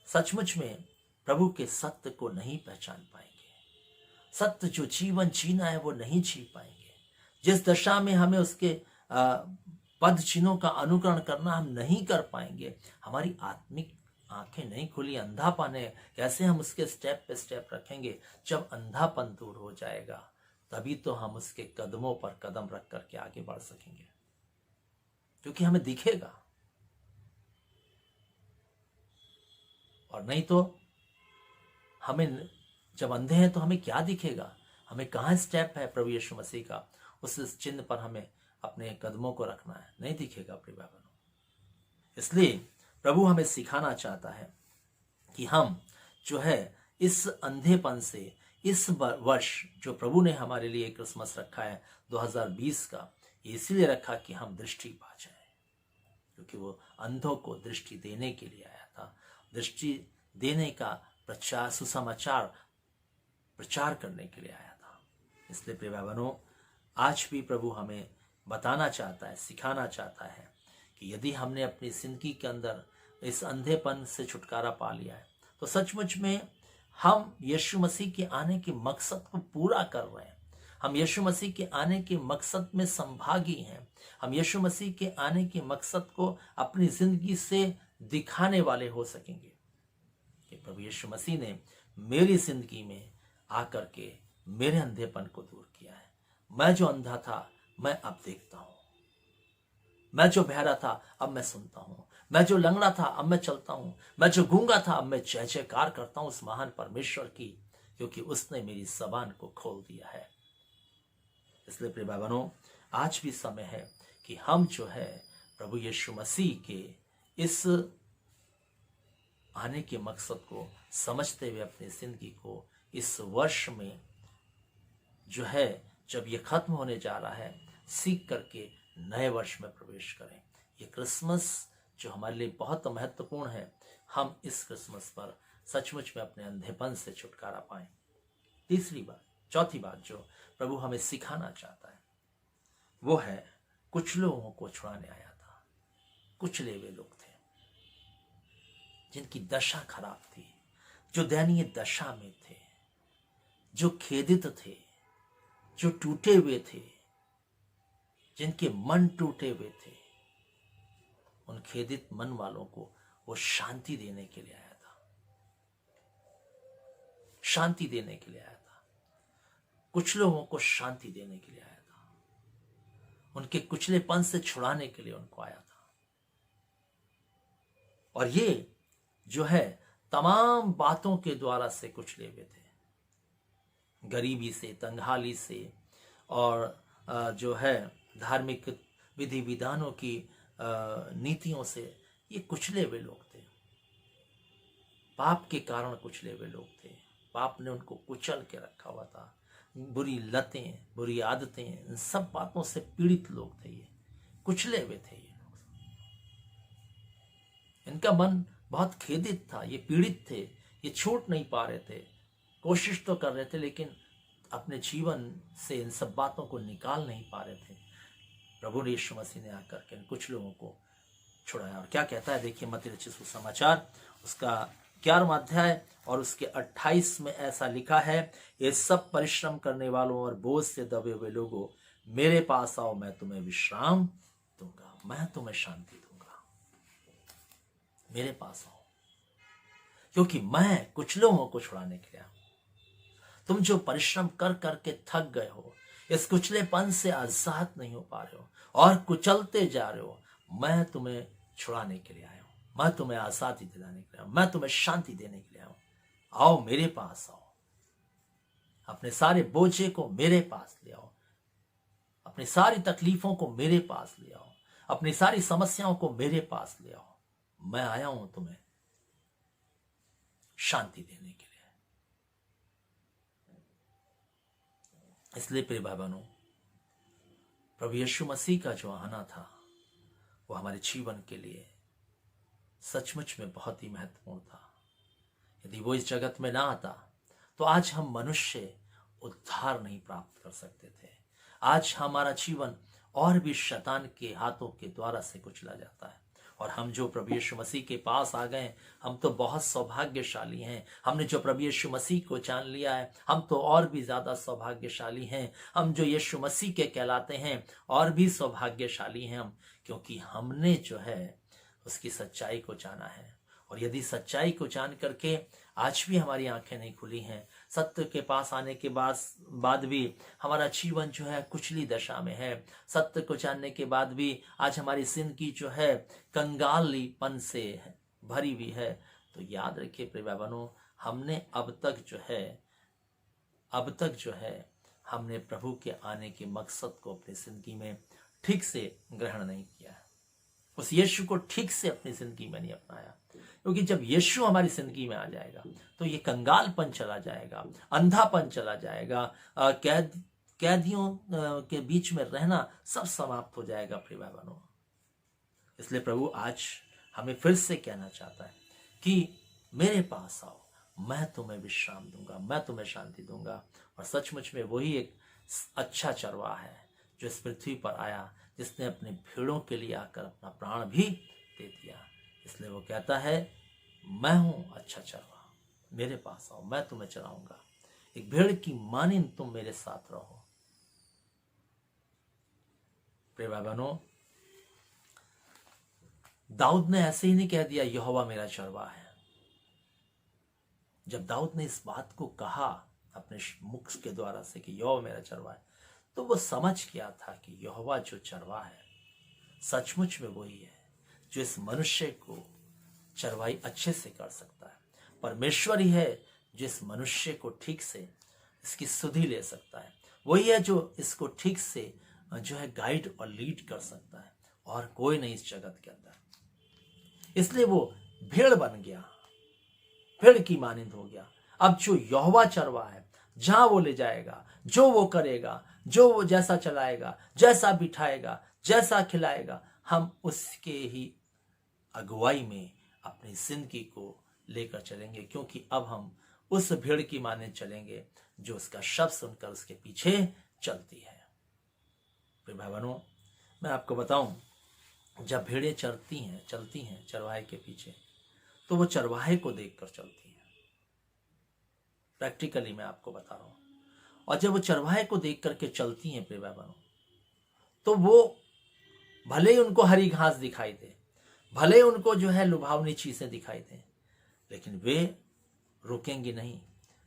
सचमुच में प्रभु के सत्य को नहीं पहचान पाएंगे। सत्य जो जीवन जीना है वो नहीं जी पाएंगे। जिस दशा में हमें उसके पद चिन्हों का अनुकरण करना हम नहीं कर पाएंगे। हमारी आत्मिक आंखें नहीं खुली, अंधापन है। कैसे हम उसके स्टेप पे स्टेप रखेंगे? जब अंधापन दूर हो जाएगा तभी तो हम उसके कदमों पर कदम रख करके आगे बढ़ सकेंगे, क्योंकि हमें दिखेगा। और नहीं तो हमें जब अंधे हैं तो हमें क्या दिखेगा? हमें कहाँ स्टेप है प्रभु यीशु मसीह का, उस चिन्ह पर हमें अपने कदमों को रखना है, नहीं दिखेगा प्रिय भाई बहनों। इसलिए प्रभु हमें सिखाना चाहता है कि हम जो है इस अंधेपन से, इस वर्ष जो प्रभु ने हमारे लिए क्रिसमस रखा है 2020 का, इसलिए रखा कि हम दृष्टि पा जाए, क्योंकि वो अंधों को दृष्टि देने के लिए आया था। दृष्टि देने का प्रचार, सुसमाचार प्रचार करने के लिए आया था। इसलिए प्रिय भाई बहनों, आज भी प्रभु हमें बताना चाहता है, सिखाना चाहता है कि यदि हमने अपनी जिंदगी के अंदर इस अंधेपन से छुटकारा पा लिया है, तो सचमुच में हम यीशु मसीह के आने के मकसद को पूरा कर रहे हैं। हम यीशु मसीह के आने के मकसद में संभागी हैं। हम यीशु मसीह के आने के मकसद को अपनी जिंदगी से दिखाने वाले हो सकेंगे कि प्रभु यीशु मसीह ने मेरी जिंदगी में आकर के मेरे अंधेपन को दूर किया है। मैं जो अंधा था मैं अब देखता हूं, मैं जो बहरा था अब मैं सुनता हूं, मैं जो लंगड़ा था अब मैं चलता हूं, मैं जो गूंगा था अब मैं जय जयकार करता हूं उस महान परमेश्वर की, क्योंकि उसने मेरी जबान को खोल दिया है। इसलिए प्रिय भाई बहनों, आज भी समय है कि हम जो है प्रभु यीशु मसीह के इस आने के मकसद को समझते हुए अपनी जिंदगी को इस वर्ष में जो है, जब ये खत्म होने जा रहा है, सीख करके नए वर्ष में प्रवेश करें। ये क्रिसमस जो हमारे लिए बहुत महत्वपूर्ण है, हम इस क्रिसमस पर सचमुच में अपने अंधेपन से छुटकारा पाएं। चौथी बात जो प्रभु हमें सिखाना चाहता है वो है, कुछ लोगों को छुड़ाने आया था। कुचले हुए लोग थे, जिनकी दशा खराब थी, जो दयनीय दशा में थे, जो खेदित थे, जो टूटे हुए थे, जिनके मन टूटे हुए थे। उन खेदित मन वालों को वो शांति देने के लिए आया था। शांति देने के लिए आया था। कुछ लोगों को शांति देने के लिए आया था। उनके कुचलेपन से छुड़ाने के लिए उनको आया था। और ये जो है तमाम बातों के द्वारा से कुचले हुए थे, गरीबी से, तंगहाली से, और जो है धार्मिक विधि विधानों की नीतियों से ये कुचले हुए लोग थे। पाप के कारण कुचले हुए लोग थे। पाप ने उनको कुचल के रखा हुआ था। बुरी लतें, बुरी आदतें, इन सब बातों से पीड़ित लोग थे। ये कुचले हुए थे। ये लोग, इनका मन बहुत खेदित था। ये पीड़ित थे। ये छूट नहीं पा रहे थे। कोशिश तो कर रहे थे लेकिन अपने जीवन से इन सब बातों को निकाल नहीं पा रहे थे। प्रभु यीशु मसीह ने आकर के कुछ लोगों को छुड़ाया। और क्या कहता है देखिए, मत्ती रचित सुसमाचार उसका 11वां अध्याय और उसके 28 में ऐसा लिखा है, ये सब परिश्रम करने वालों और बोझ से दबे हुए लोगों, मेरे पास आओ, मैं तुम्हें विश्राम दूंगा, मैं तुम्हें शांति दूंगा। मेरे पास आओ, क्योंकि मैं कुछ लोगों को छुड़ाने के लिए आया। तुम जो परिश्रम कर करके थक गए हो, इस कुचलेपन से आजाद नहीं हो पा रहे हो और कुचलते जा रहे हो, मैं तुम्हें छुड़ाने के लिए आया हूं। मैं तुम्हें आजादी दिलाने के लिए आया हूं। मैं तुम्हें शांति देने के लिए आया हूं। आओ, मेरे पास आओ। अपने सारे बोझे को मेरे पास ले आओ। अपनी सारी तकलीफों को मेरे पास ले आओ। अपनी सारी समस्याओं को मेरे पास ले आओ। मैं आया हूं तुम्हें शांति देने के लिए। इसलिए प्रिय भाई बहनों, प्रभु यीशु मसीह का जो आना था वो हमारे जीवन के लिए सचमुच में बहुत ही महत्वपूर्ण था। यदि वो इस जगत में ना आता तो आज हम मनुष्य उद्धार नहीं प्राप्त कर सकते थे। आज हमारा जीवन और भी शैतान के हाथों के द्वारा से कुचला जाता है। और हम जो प्रभु यीशु मसीह के पास आ गए, हम तो बहुत सौभाग्यशाली हैं। हमने जो प्रभु यीशु मसीह को जान लिया है, हम तो और भी ज्यादा सौभाग्यशाली हैं। हम जो यीशु मसीह के कहलाते हैं और भी सौभाग्यशाली हैं हम, क्योंकि हमने जो है उसकी सच्चाई को जाना है। और यदि सच्चाई को जान करके आज भी हमारी आंखें नहीं खुली हैं, सत्य के पास आने के बाद भी हमारा जीवन जो है कुचली दशा में है, सत्य को जानने के बाद भी आज हमारी जिंदगी जो है कंगालीपन से भरी हुई है, तो याद रखिए प्रिय बहनों, हमने अब तक जो है हमने प्रभु के आने के मकसद को अपनी जिंदगी में ठीक से ग्रहण नहीं किया है। उस यीशु को ठीक से अपनी जिंदगी में नहीं अपनाया। क्योंकि जब यीशु हमारी जिंदगी में आ जाएगा तो ये कंगालपन चला जाएगा, अंधापन चला जाएगा, कैदियों के बीच में रहना सब समाप्त हो जाएगा प्रिय भाई बहनों। इसलिए प्रभु आज हमें फिर से कहना चाहता है कि मेरे पास आओ, मैं तुम्हें विश्राम दूंगा, मैं तुम्हें शांति दूंगा। और सचमुच में वही एक अच्छा चरवाहा है जो इस पृथ्वी पर आया, जिसने अपने भेड़ों के लिए आकर अपना प्राण भी दे दिया। इसलिए वो कहता है, मैं हूं अच्छा चरवाहा, मेरे पास आओ, मैं तुम्हें चराऊंगा। एक भेड़ की मानिंद तुम मेरे साथ रहो। प्रिय भाई बहनों, दाऊद ने ऐसे ही नहीं कह दिया यहोवा मेरा चरवाहा है। जब दाऊद ने इस बात को कहा अपने मुख के द्वारा से कि यहोवा मेरा चरवाहा है, तो वो समझ गया था कि यहोवा जो चरवाहा है सचमुच में वही है जो इस मनुष्य को चरवाई अच्छे से कर सकता है। परमेश्वर ही है जो इस मनुष्य को ठीक से इसकी सुधि ले सकता है। वही है जो इसको ठीक से जो है गाइड और लीड कर सकता है, और कोई नहीं इस जगत के अंदर। इसलिए वो भेड़ बन गया, भेड़ की मानिंद हो गया। अब जो यहोवा चरवाहा है, जहां वो ले जाएगा, जो वो करेगा, जो वो जैसा चलाएगा, जैसा बिठाएगा, जैसा खिलाएगा, हम उसके ही अगुवाई में अपनी जिंदगी को लेकर चलेंगे। क्योंकि अब हम उस भेड़ की माने चलेंगे जो उसका शब्द सुनकर उसके पीछे चलती है। भाई बहनों, मैं आपको बताऊं, जब भेड़ें चलती हैं चरवाहे के पीछे, तो वो चरवाहे को देखकर चलती हैं। प्रैक्टिकली मैं आपको बता रहा हूं। और जब वो चरवाहे को देख करके चलती हैं प्रिय भाई बहनों, तो वो भले ही उनको हरी घास दिखाई दे, भले ही उनको जो है लुभावनी चीजें दिखाई दे, लेकिन वे रुकेंगी नहीं।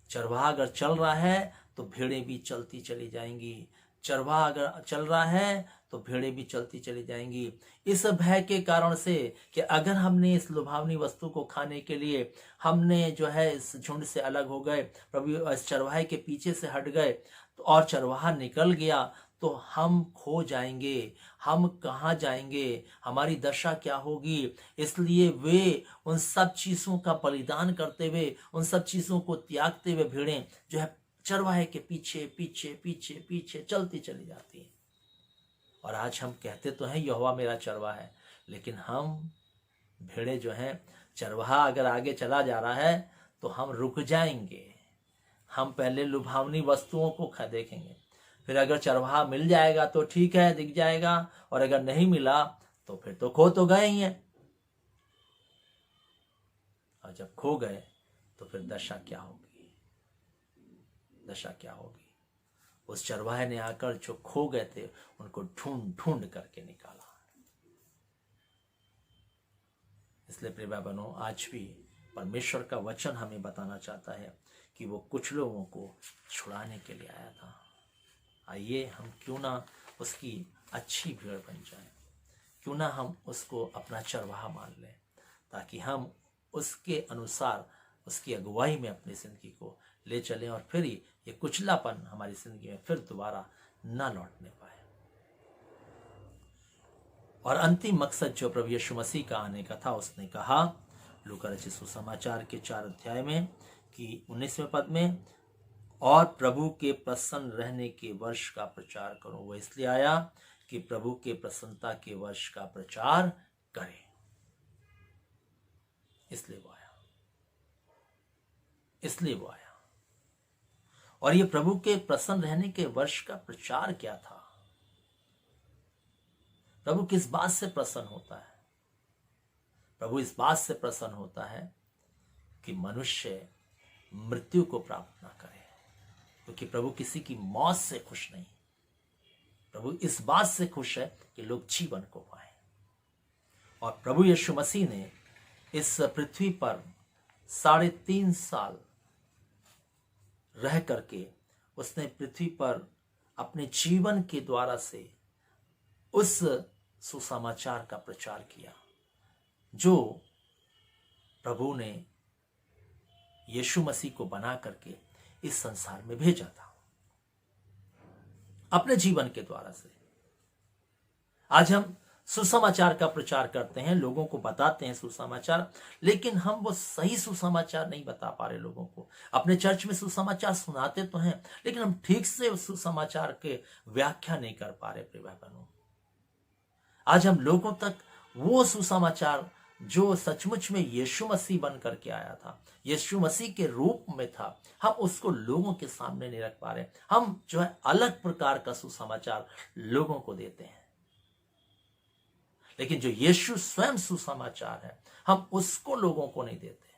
चरवाहा अगर चल रहा है तो भेड़ें भी चलती चली जाएंगी। चरवाहा अगर चल रहा है तो भेड़ें भी चलती चली जाएंगी। इस भय के कारण से कि अगर हमने इस लुभावनी वस्तु को खाने के लिए हमने जो है इस झुंड से अलग हो गए, प्रभु इस चरवाहे के पीछे से हट गए, और चरवाहा निकल गया, तो हम खो जाएंगे, हम कहाँ जाएंगे, हमारी दशा क्या होगी। इसलिए वे उन सब चीजों का बलिदान करते हुए, उन सब चीजों को त्यागते हुए भेड़ें जो है चरवाहे के पीछे पीछे पीछे पीछे चलती चली जाती हैं। और आज हम कहते तो हैं यहोवा मेरा चरवाहा है, लेकिन हम भेड़े जो हैं, चरवाहा अगर आगे चला जा रहा है तो हम रुक जाएंगे। हम पहले लुभावनी वस्तुओं को देखेंगे, फिर अगर चरवाहा मिल जाएगा तो ठीक है, दिख जाएगा, और अगर नहीं मिला तो फिर तो खो तो गए ही हैं। और जब खो गए तो फिर दशा क्या होगी, दशा क्या होगी। उस चरवाहे ने आकर जो खो गए थे उनको ढूंढ ढूंढ करके निकाला। इसलिए प्रिय भाई बहनों, आज भी परमेश्वर का वचन हमें बताना चाहता है कि वो कुछ लोगों को छुड़ाने के लिए आया था। आइए हम क्यों ना उसकी अच्छी भीड़ बन जाए, क्यों ना हम उसको अपना चरवाहा मान लें, ताकि हम उसके अनुसार उसकी अगुवाई में अपनी जिंदगी को ले चलें और फिर ये कुचलापन हमारी जिंदगी में फिर दोबारा ना लौटने पाए। और अंतिम मकसद जो प्रभु यीशु मसीह का आने का था, उसने कहा लूका रचित सुसमाचार के 4 अध्याय में कि 19वें पद में, और प्रभु के प्रसन्न रहने के वर्ष का प्रचार करो। वो इसलिए आया कि प्रभु के प्रसन्नता के वर्ष का प्रचार करे, इसलिए वो आया, इसलिए वो आया। और ये प्रभु के प्रसन्न रहने के वर्ष का प्रचार क्या था? प्रभु किस बात से प्रसन्न होता है? प्रभु इस बात से प्रसन्न होता है कि मनुष्य मृत्यु को प्राप्त ना करे, क्योंकि प्रभु किसी की मौत से खुश नहीं। प्रभु इस बात से खुश है कि लोग जीवन को पाए। और प्रभु यीशु मसीह ने इस पृथ्वी पर 3.5 साल रह करके उसने पृथ्वी पर अपने जीवन के द्वारा से उस सुसमाचार का प्रचार किया जो प्रभु ने यीशु मसीह को बना करके इस संसार में भेजा था अपने जीवन के द्वारा से। आज हम सुसमाचार का प्रचार करते हैं, लोगों को बताते हैं सुसमाचार, लेकिन हम वो सही सुसमाचार नहीं बता पा रहे लोगों को। अपने चर्च में सुसमाचार सुनाते तो हैं, लेकिन हम ठीक से उस सुसमाचार के व्याख्या नहीं कर पा रहे प्रिय भाई बहनों। आज हम लोगों तक वो सुसमाचार जो सचमुच में यीशु मसीह बन करके आया था, यीशु मसीह के रूप में था, हम उसको लोगों के सामने नहीं रख पा रहे। हम जो है अलग प्रकार का सुसमाचार लोगों को देते हैं, लेकिन जो यीशु स्वयं सुसमाचार है हम उसको लोगों को नहीं देते।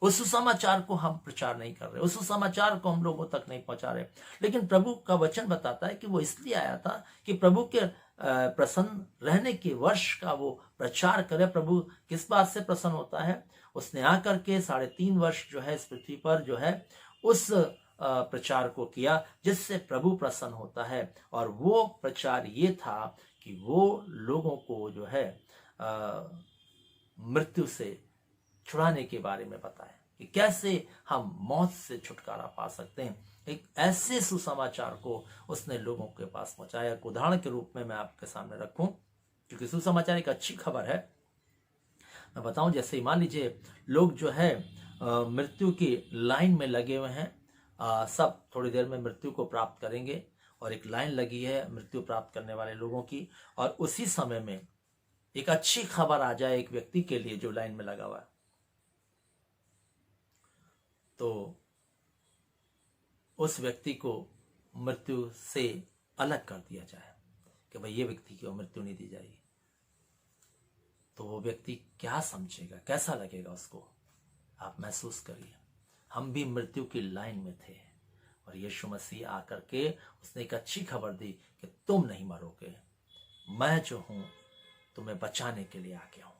उस सुसमाचार को हम प्रचार नहीं कर रहे, उस सुसमाचार को हम लोगों तक नहीं पहुंचा रहे। लेकिन प्रभु का वचन बताता है कि वो इसलिए आया था कि प्रभु के प्रसन्न रहने के वर्ष का वो प्रचार करे। प्रभु किस बात से प्रसन्न होता है? उसने आकर के 3.5 वर्ष जो है इस पृथ्वी पर जो है उस प्रचार को किया जिससे प्रभु प्रसन्न होता है। और वो प्रचार ये था कि वो लोगों को जो है मृत्यु से छुड़ाने के बारे में बताएं कि कैसे हम मौत से छुटकारा पा सकते हैं। एक ऐसे सुसमाचार को उसने लोगों के पास पहुंचाया। एक उदाहरण के रूप में मैं आपके सामने रखूं, क्योंकि सुसमाचार एक अच्छी खबर है। मैं बताऊं, जैसे मान लीजिए लोग जो है मृत्यु की लाइन में लगे हुए हैं, सब थोड़ी देर में मृत्यु को प्राप्त करेंगे और एक लाइन लगी है मृत्यु प्राप्त करने वाले लोगों की, और उसी समय में एक अच्छी खबर आ जाए एक व्यक्ति के लिए जो लाइन में लगा हुआ है, तो उस व्यक्ति को मृत्यु से अलग कर दिया जाए कि भाई ये व्यक्ति को मृत्यु नहीं दी जाएगी, तो वो व्यक्ति क्या समझेगा, कैसा लगेगा उसको? आप महसूस करिए। हम भी मृत्यु की लाइन में थे और यीशु मसीह आकर के उसने एक अच्छी खबर दी कि तुम नहीं मरोगे, मैं जो हूं तुम्हें बचाने के लिए आ गया हूं।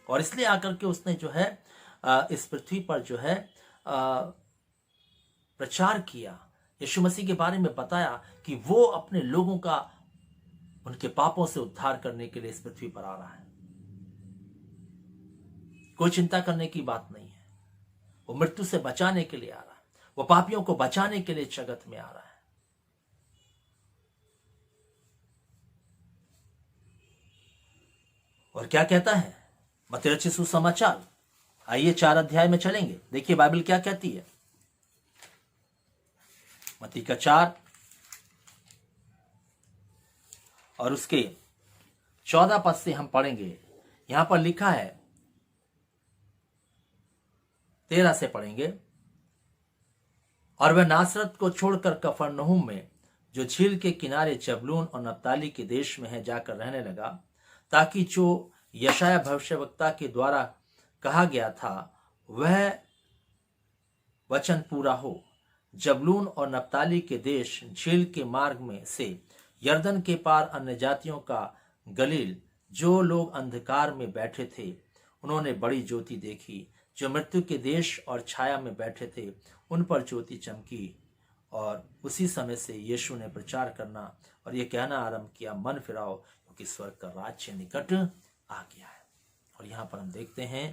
और इसलिए आकर के उसने जो है इस पृथ्वी पर जो है प्रचार किया, यीशु मसीह के बारे में बताया कि वो अपने लोगों का उनके पापों से उद्धार करने के लिए इस पृथ्वी पर आ रहा है। कोई चिंता करने की बात नहीं है। वो मृत्यु से बचाने के लिए आ रहा है, वो पापियों को बचाने के लिए जगत में आ रहा है। और क्या कहता है मत्ती रचित सुसमाचार? आइए 4 अध्याय में चलेंगे, देखिए बाइबल क्या कहती है। मत्ती का 4 और उसके 14 पद से हम पढ़ेंगे। यहां पर लिखा है, 13 से पढ़ेंगे। और वह नासरत को छोड़कर कफरनहूम में, जो झील के किनारे जबूलून और नप्ताली के देश में है, जाकर रहने लगा, ताकि जो यशाया भविष्यवक्ता के द्वारा कहा गया था वह वचन पूरा हो। जबूलून और नप्ताली के देश झील के मार्ग में से यरदन के पार अन्य जातियों का गलील, जो लोग अंधकार में बैठे थे उन्होंने बड़ी ज्योति देखी। जो मृत्यु के देश और छाया में बैठे थे उन पर ज्योति चमकी। और उसी समय से यीशु ने प्रचार करना और ये कहना आरंभ किया, मन फिराओ क्योंकि स्वर्ग का राज्य निकट आ गया है। और यहाँ पर हम देखते हैं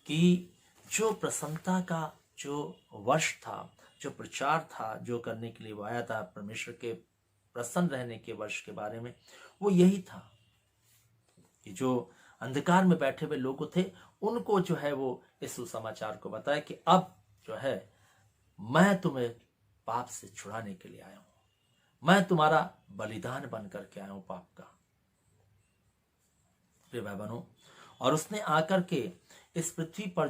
कि जो प्रसन्नता का जो वर्ष था, जो प्रचार था, जो करने के लिए वो आया था परमेश्वर के प्रसन्न रहने के वर्ष के बारे में, वो यही था कि जो अंधकार में बैठे हुए लोग थे उनको जो है वो इस सुसमाचार को बताया कि अब जो है मैं तुम्हें पाप से छुड़ाने के लिए आया हूं, मैं तुम्हारा बलिदान बन करके आया हूं पाप का। प्रिय भाई बहनों, और उसने आकर के इस पृथ्वी पर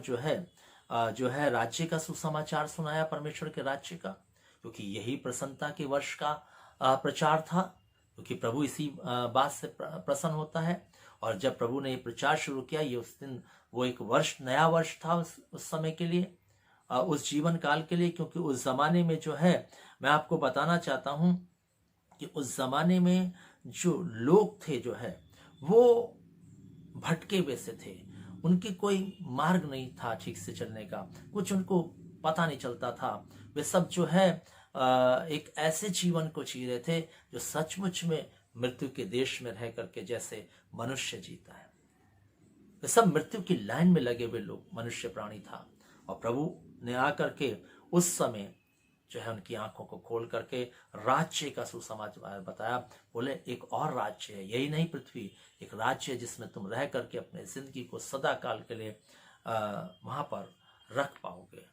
जो है राज्य का सुसमाचार सुनाया, परमेश्वर के राज्य का, क्योंकि यही प्रसन्नता के वर्ष का प्रचार था, क्योंकि प्रभु इसी बात से प्रसन्न होता है। और जब प्रभु ने ये प्रचार शुरू किया, ये उस दिन वो एक वर्ष, नया वर्ष था उस समय के लिए, उस जीवन काल के लिए। क्योंकि उस जमाने में जो है, मैं आपको बताना चाहता हूं कि उस जमाने में जो लोग थे जो है वो भटके हुए से थे, उनकी कोई मार्ग नहीं था ठीक से चलने का, कुछ उनको पता नहीं चलता था। वे सब जो है एक ऐसे जीवन को जी रहे थे जो सचमुच में मृत्यु के देश में रह करके जैसे मनुष्य जीता है। वे सब मृत्यु की लाइन में लगे हुए लोग, मनुष्य प्राणी था। और प्रभु ने आकर के उस समय जो है उनकी आंखों को खोल करके राज्य का सुसमाचार बताया। बोले एक और राज्य है, यही नहीं पृथ्वी, एक राज्य है जिसमें तुम रह करके अपने जिंदगी को सदा काल के लिए वहां पर रख पाओगे।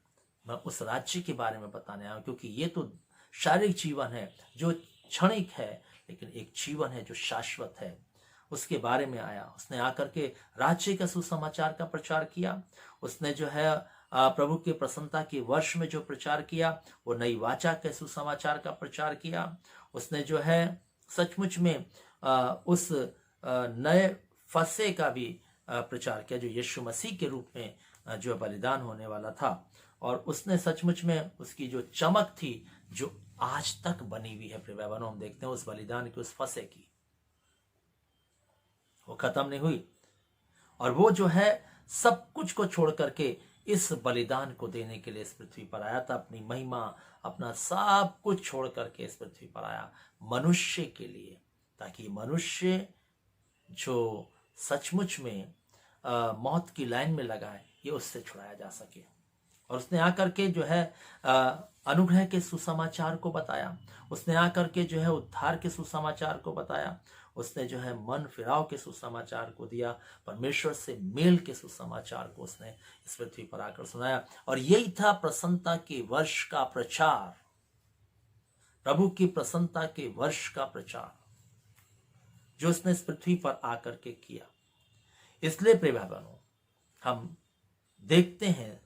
मैं उस राज्य के बारे में बताने आया हूं, क्योंकि ये तो शारीरिक जीवन है जो क्षणिक है, लेकिन एक जीवन है जो शाश्वत है, उसके बारे में आया। उसने आकर के राज्य का सुसमाचार का प्रचार किया। उसने जो है प्रभु की प्रसन्नता के वर्ष में जो प्रचार किया, वो नई वाचा के सुसमाचार का प्रचार किया। उसने जो है सचमुच में उस नए फसे का भी प्रचार किया जो यीशु मसीह के रूप में जो बलिदान होने वाला था। और उसने सचमुच में उसकी जो चमक थी जो आज तक बनी हुई है, प्रिय भाई बहनों, हम देखते हैं उस बलिदान की, उस फसे की, वो खत्म नहीं हुई। और वो जो है सब कुछ को छोड़ करके इस बलिदान को देने के लिए इस पृथ्वी पर आया था। अपनी महिमा, अपना सब कुछ छोड़ करके इस पृथ्वी पर आया मनुष्य के लिए, ताकि मनुष्य जो सचमुच में मौत की लाइन में लगा है, ये उससे छुड़ाया जा सके। और उसने आकर के जो है अनुग्रह के सुसमाचार को बताया। उसने आकर के जो है उद्धार के सुसमाचार को बताया। उसने जो है मन फिराव के सुसमाचार को दिया, परमेश्वर से मेल के सुसमाचार को उसने इस पृथ्वी पर आकर सुनाया। और यही था प्रसन्नता के वर्ष का प्रचार, प्रभु की प्रसन्नता के वर्ष का प्रचार जो उसने इस पृथ्वी पर आकर के किया। इसलिए प्रिय भाई बहनों, हम देखते हैं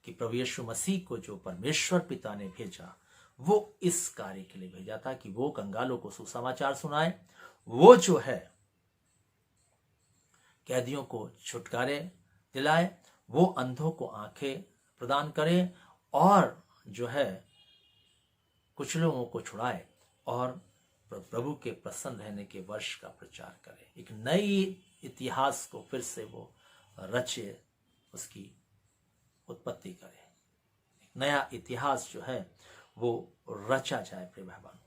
कि प्रभु यीशु मसीह को जो परमेश्वर पिता ने भेजा, वो इस कार्य के लिए भेजा था कि वो कंगालों को सुसमाचार सुनाए, वो जो है कैदियों को छुटकारे दिलाए, वो अंधों को आंखें प्रदान करे, और जो है कुछ लोगों को छुड़ाए, और प्रभु के प्रसन्न रहने के वर्ष का प्रचार करे। एक नई इतिहास को फिर से वो रचे, उसकी उत्पत्ति करे, एक नया इतिहास जो है वो रचा जाए। प्रिय भाई बहनों,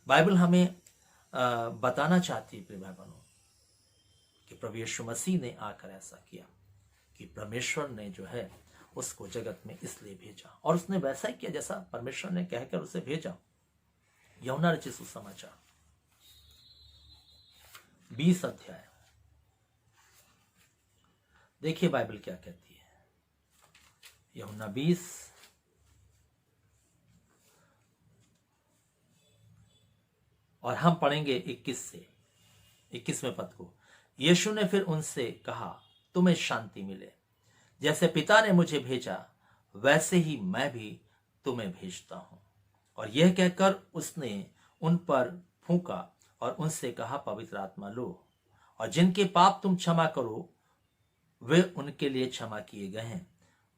बाइबल हमें बताना चाहती है प्रिय भाई बहनों कि प्रभु यीशु मसीह ने आकर ऐसा किया कि परमेश्वर ने जो है उसको जगत में इसलिए भेजा, और उसने वैसा ही किया जैसा परमेश्वर ने कहकर उसे भेजा। यूहन्ना रचित सुसमाचार 20 अध्याय। देखिए बाइबल क्या कहती है। यूहन्ना 20 और हम पढ़ेंगे 21 से 21वें पद को। यीशु ने फिर उनसे कहा, तुम्हें शांति मिले। जैसे पिता ने मुझे भेजा वैसे ही मैं भी तुम्हें भेजता हूं। और यह कहकर उसने उन पर फूंका और उनसे कहा, पवित्र आत्मा लो। और जिनके पाप तुम क्षमा करो वे उनके लिए क्षमा किए गए हैं,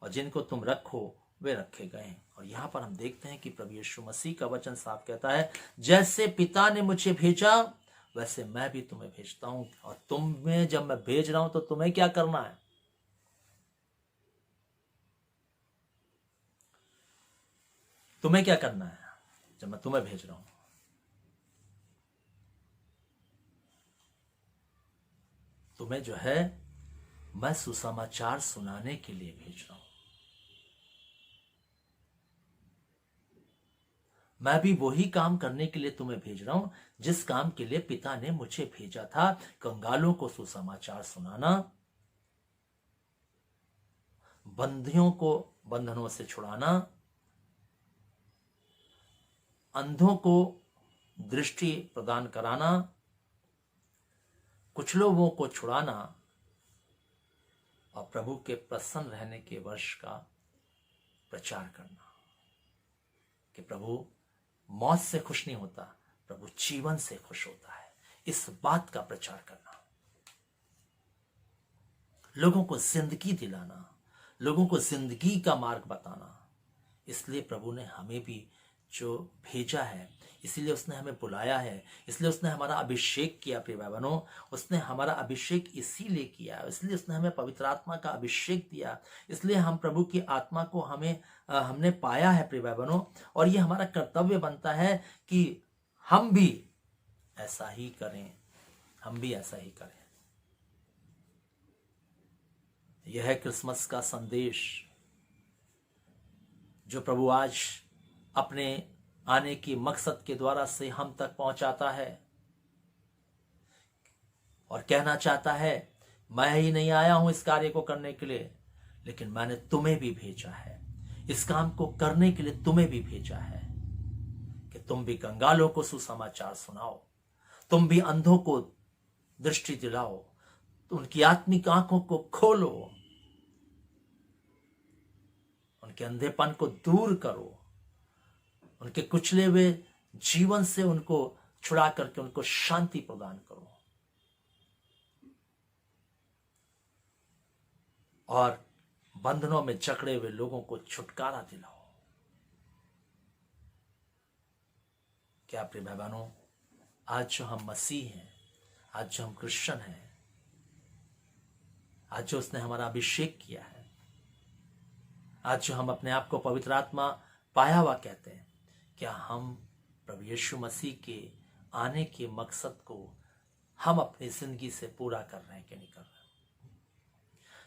और जिनको तुम रखो वे रखे गए हैं। और यहां पर हम देखते हैं कि प्रभु यीशु मसीह का वचन साफ कहता है, जैसे पिता ने मुझे भेजा वैसे मैं भी तुम्हें भेजता हूं। और तुम्हें जब मैं भेज रहा हूं तो तुम्हें क्या करना है? तुम्हें क्या करना है जब मैं तुम्हें भेज रहा हूं? तुम्हें जो है मैं सुसमाचार सुनाने के लिए भेज रहा हूं। मैं भी वही काम करने के लिए तुम्हें भेज रहा हूं जिस काम के लिए पिता ने मुझे भेजा था, कंगालों को सुसमाचार सुनाना, बंदियों को बंधनों से छुड़ाना, अंधों को दृष्टि प्रदान कराना, कुछ लोगों को छुड़ाना और प्रभु के प्रसन्न रहने के वर्ष का प्रचार करना। कि प्रभु मौत से खुश नहीं होता, प्रभु जीवन से खुश होता है, इस बात का प्रचार करना, लोगों को जिंदगी दिलाना, लोगों को जिंदगी का मार्ग बताना। इसलिए प्रभु ने हमें भी जो भेजा है, इसलिए उसने हमें बुलाया है, इसलिए उसने हमारा अभिषेक किया। प्रिय भाई बहनों, उसने हमारा अभिषेक इसीलिए किया, इसलिए उसने हमें पवित्र आत्मा का अभिषेक दिया, इसलिए हम प्रभु की आत्मा को हमने पाया है। प्रिय भाई बहनों, और ये हमारा कर्तव्य बनता है कि हम भी ऐसा ही करें, हम भी ऐसा ही करें। यह है क्रिसमस का संदेश जो प्रभु आज अपने आने की मकसद के द्वारा से हम तक पहुंचाता है और कहना चाहता है, मैं ही नहीं आया हूं इस कार्य को करने के लिए, लेकिन मैंने तुम्हें भी भेजा है, इस काम को करने के लिए तुम्हें भी भेजा है कि तुम भी कंगालों को सुसमाचार सुनाओ, तुम भी अंधों को दृष्टि दिलाओ, उनकी आत्मिक आंखों को खोलो, उनके अंधेपन को दूर करो, उनके कुचले हुए जीवन से उनको छुड़ा करके उनको शांति प्रदान करो और बंधनों में जकड़े हुए लोगों को छुटकारा दिलाओ। क्या प्रिय भाई बहनों, आज जो हम मसीह हैं, आज जो हम क्रिश्चियन हैं, आज जो उसने हमारा अभिषेक किया है, आज जो हम अपने आप को पवित्र आत्मा पाया हुआ कहते हैं, क्या हम प्रभु यीशु मसीह के आने के मकसद को हम अपनी जिंदगी से पूरा कर रहे हैं कि नहीं कर रहे?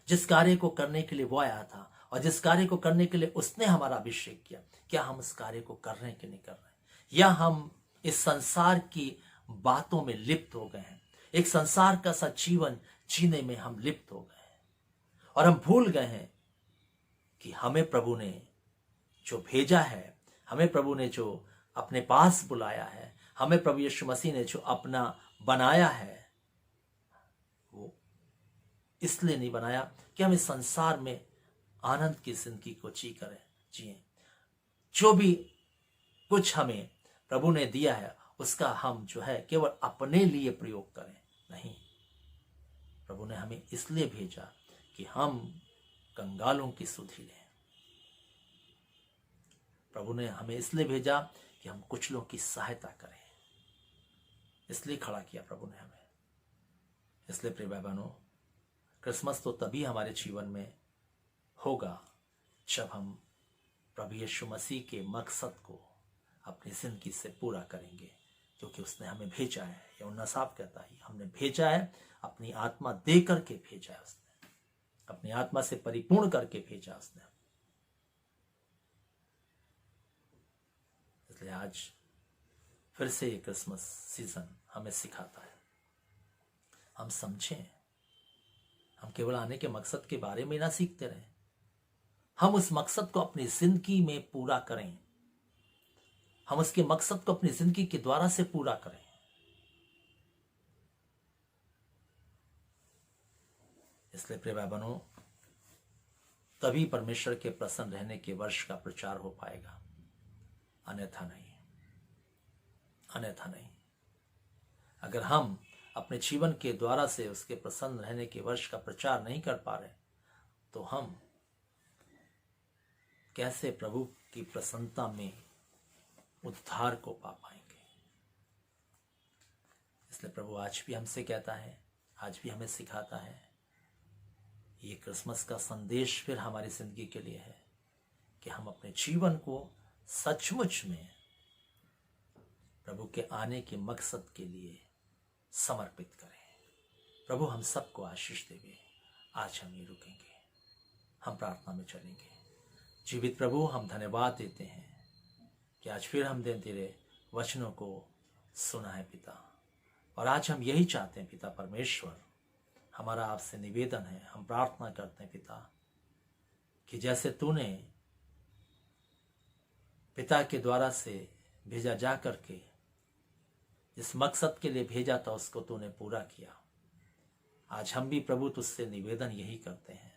जिस कार्य को करने के लिए वो आया था और जिस कार्य को करने के लिए उसने हमारा अभिषेक किया, क्या हम उस कार्य को कर रहे हैं कि नहीं कर रहे? या हम इस संसार की बातों में लिप्त हो गए हैं, एक संसार का सा जीवन जीने में हम लिप्त हो गए हैं और हम भूल गए हैं कि हमें प्रभु ने जो भेजा है, हमें प्रभु ने जो अपने पास बुलाया है, हमें प्रभु यीशु मसीह ने जो अपना बनाया है, वो इसलिए नहीं बनाया कि हम इस संसार में आनंद की जिंदगी को जिए। जो भी कुछ हमें प्रभु ने दिया है उसका हम जो है केवल अपने लिए प्रयोग करें, नहीं। प्रभु ने हमें इसलिए भेजा कि हम कंगालों की सुधि लें। प्रभु ने हमें इसलिए भेजा कि हम कुछ लोगों की सहायता करें, इसलिए खड़ा किया प्रभु ने हमें। इसलिए प्रिय भाई बहनों, क्रिसमस तो तभी हमारे जीवन में होगा जब हम प्रभु यीशु मसीह के मकसद को अपनी जिंदगी से पूरा करेंगे, क्योंकि उसने हमें भेजा है। यूहन्ना साहब कहता है, हमने भेजा है, अपनी आत्मा दे करके भेजा है, उसने अपनी आत्मा से परिपूर्ण करके भेजा उसने। इसलिए आज फिर से ये क्रिसमस सीजन हमें सिखाता है हम समझें, हम केवल आने के मकसद के बारे में ना सीखते रहें, हम उस मकसद को अपनी जिंदगी में पूरा करें, हम उसके मकसद को अपनी जिंदगी के द्वारा से पूरा करें। इसलिए प्रिय भाई बहनों, तभी परमेश्वर के प्रसन्न रहने के वर्ष का प्रचार हो पाएगा, अन्यथा नहीं, अन्यथा नहीं। अगर हम अपने जीवन के द्वारा से उसके प्रसन्न रहने के वर्ष का प्रचार नहीं कर पा रहे, तो हम कैसे प्रभु की प्रसन्नता में उद्धार को पा पाएंगे। इसलिए प्रभु आज भी हमसे कहता है, आज भी हमें सिखाता है, ये क्रिसमस का संदेश फिर हमारी जिंदगी के लिए है कि हम अपने जीवन को सचमुच में प्रभु के आने के मकसद के लिए समर्पित करें। प्रभु हम सबको आशीष देवे। आज हम ये रुकेंगे, हम प्रार्थना में चलेंगे। जीवित प्रभु, हम धन्यवाद देते हैं कि आज फिर हम दिन तेरे वचनों को सुना है पिता, और आज हम यही चाहते हैं पिता परमेश्वर, हमारा आपसे निवेदन है, हम प्रार्थना करते हैं पिता कि जैसे तूने पिता के द्वारा से भेजा जा करके जिस मकसद के लिए भेजा था उसको तूने पूरा किया। आज हम भी प्रभु तुझसे निवेदन यही करते हैं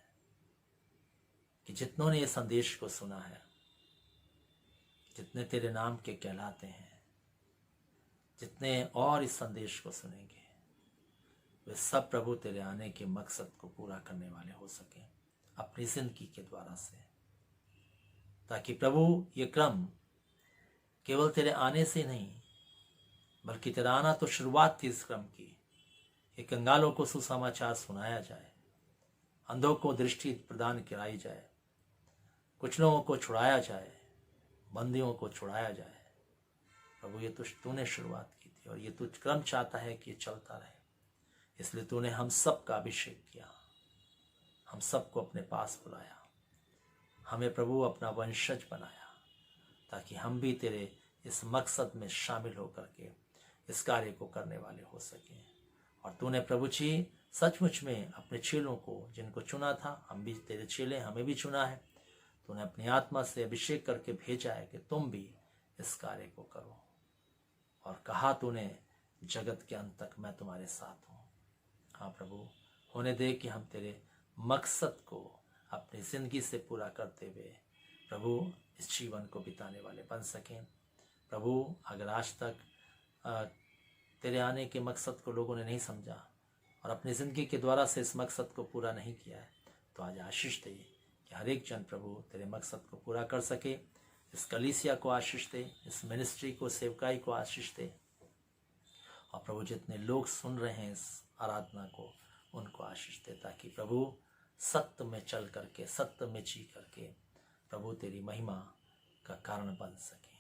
कि जितनों ने ये संदेश को सुना है, जितने तेरे नाम के कहलाते हैं, जितने और इस संदेश को सुनेंगे, वे सब प्रभु तेरे आने के मकसद को पूरा करने वाले हो सके अपनी जिंदगी के द्वारा से, ताकि प्रभु ये क्रम केवल तेरे आने से नहीं, बल्कि तेरा आना तो शुरुआत थी इस क्रम की। ये कंगालों को सुसमाचार सुनाया जाए, अंधों को दृष्टि प्रदान कराई जाए, कुछ लोगों को छुड़ाया जाए, बंदियों को छुड़ाया जाए। प्रभु ये तो तूने शुरुआत की थी, और ये तू क्रम चाहता है कि ये चलता रहे। इसलिए तूने हम सब का अभिषेक किया, हम सबको अपने पास बुलाया, हमें प्रभु अपना वंशज बनाया, ताकि हम भी तेरे इस मकसद में शामिल होकर के इस कार्य को करने वाले हो सकें। और तूने प्रभु जी सचमुच में अपने चेलों को जिनको चुना था, हम भी तेरे चेले, हमें भी चुना है, तूने अपनी आत्मा से अभिषेक करके भेजा है कि तुम भी इस कार्य को करो। और कहा तूने जगत के अंत तक मैं तुम्हारे साथ हूँ। हाँ प्रभु, होने दे कि हम तेरे मकसद को अपनी जिंदगी से पूरा करते हुए प्रभु इस जीवन को बिताने वाले बन सकें। प्रभु अगर आज तक तेरे आने के मकसद को लोगों ने नहीं समझा और अपनी ज़िंदगी के द्वारा से इस मकसद को पूरा नहीं किया है, तो आज आशीष दे कि हर एक जन प्रभु तेरे मकसद को पूरा कर सके। इस कलीसिया को आशीष दे, इस मिनिस्ट्री को, सेवकाई को आशीष दे, और प्रभु जितने लोग सुन रहे हैं इस आराधना को, उनको आशीष दे, ताकि प्रभु सत्य में चल करके, सत्य में जी करके प्रभु तेरी महिमा का कारण बन सके।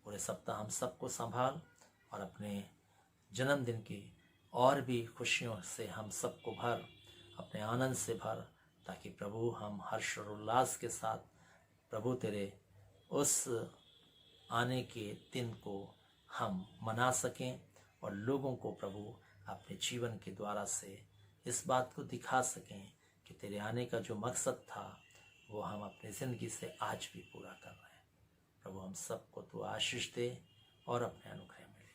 पूरे सप्ताह हम सबको संभाल, और अपने जन्मदिन की और भी खुशियों से हम सबको भर, अपने आनंद से भर, ताकि प्रभु हम हर्ष और उल्लास के साथ प्रभु तेरे उस आने के दिन को हम मना सकें, और लोगों को प्रभु अपने जीवन के द्वारा से इस बात को दिखा सकें कि तेरे आने का जो मकसद था वो हम अपनी ज़िंदगी से आज भी पूरा कर रहे हैं। प्रभु हम सबको तू आशीष दे और अपने अनुग्रह मिले।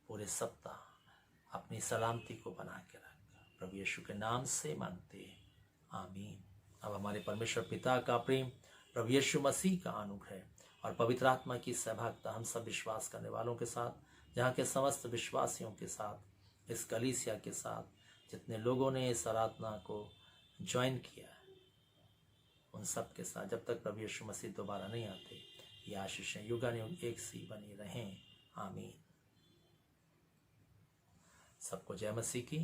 पूरे सप्ताह अपनी सलामती को बना के रख, प्रभु यीशु के नाम से मांगते, आमीन। अब हमारे परमेश्वर पिता का प्रेम, प्रभु यीशु मसीह का अनुग्रह और पवित्र आत्मा की सहभागिता हम सब विश्वास करने वालों के साथ, जहाँ के समस्त विश्वासियों के साथ, इस कलीसिया के साथ, जितने लोगों ने इस आराधना को ज्वाइन किया है, उन सब के साथ जब तक प्रभु यीशु मसीह दोबारा नहीं आते, ये आशीषें युगानुयुग एक सी बनी रहें। आमीन। सबको जय मसीह की।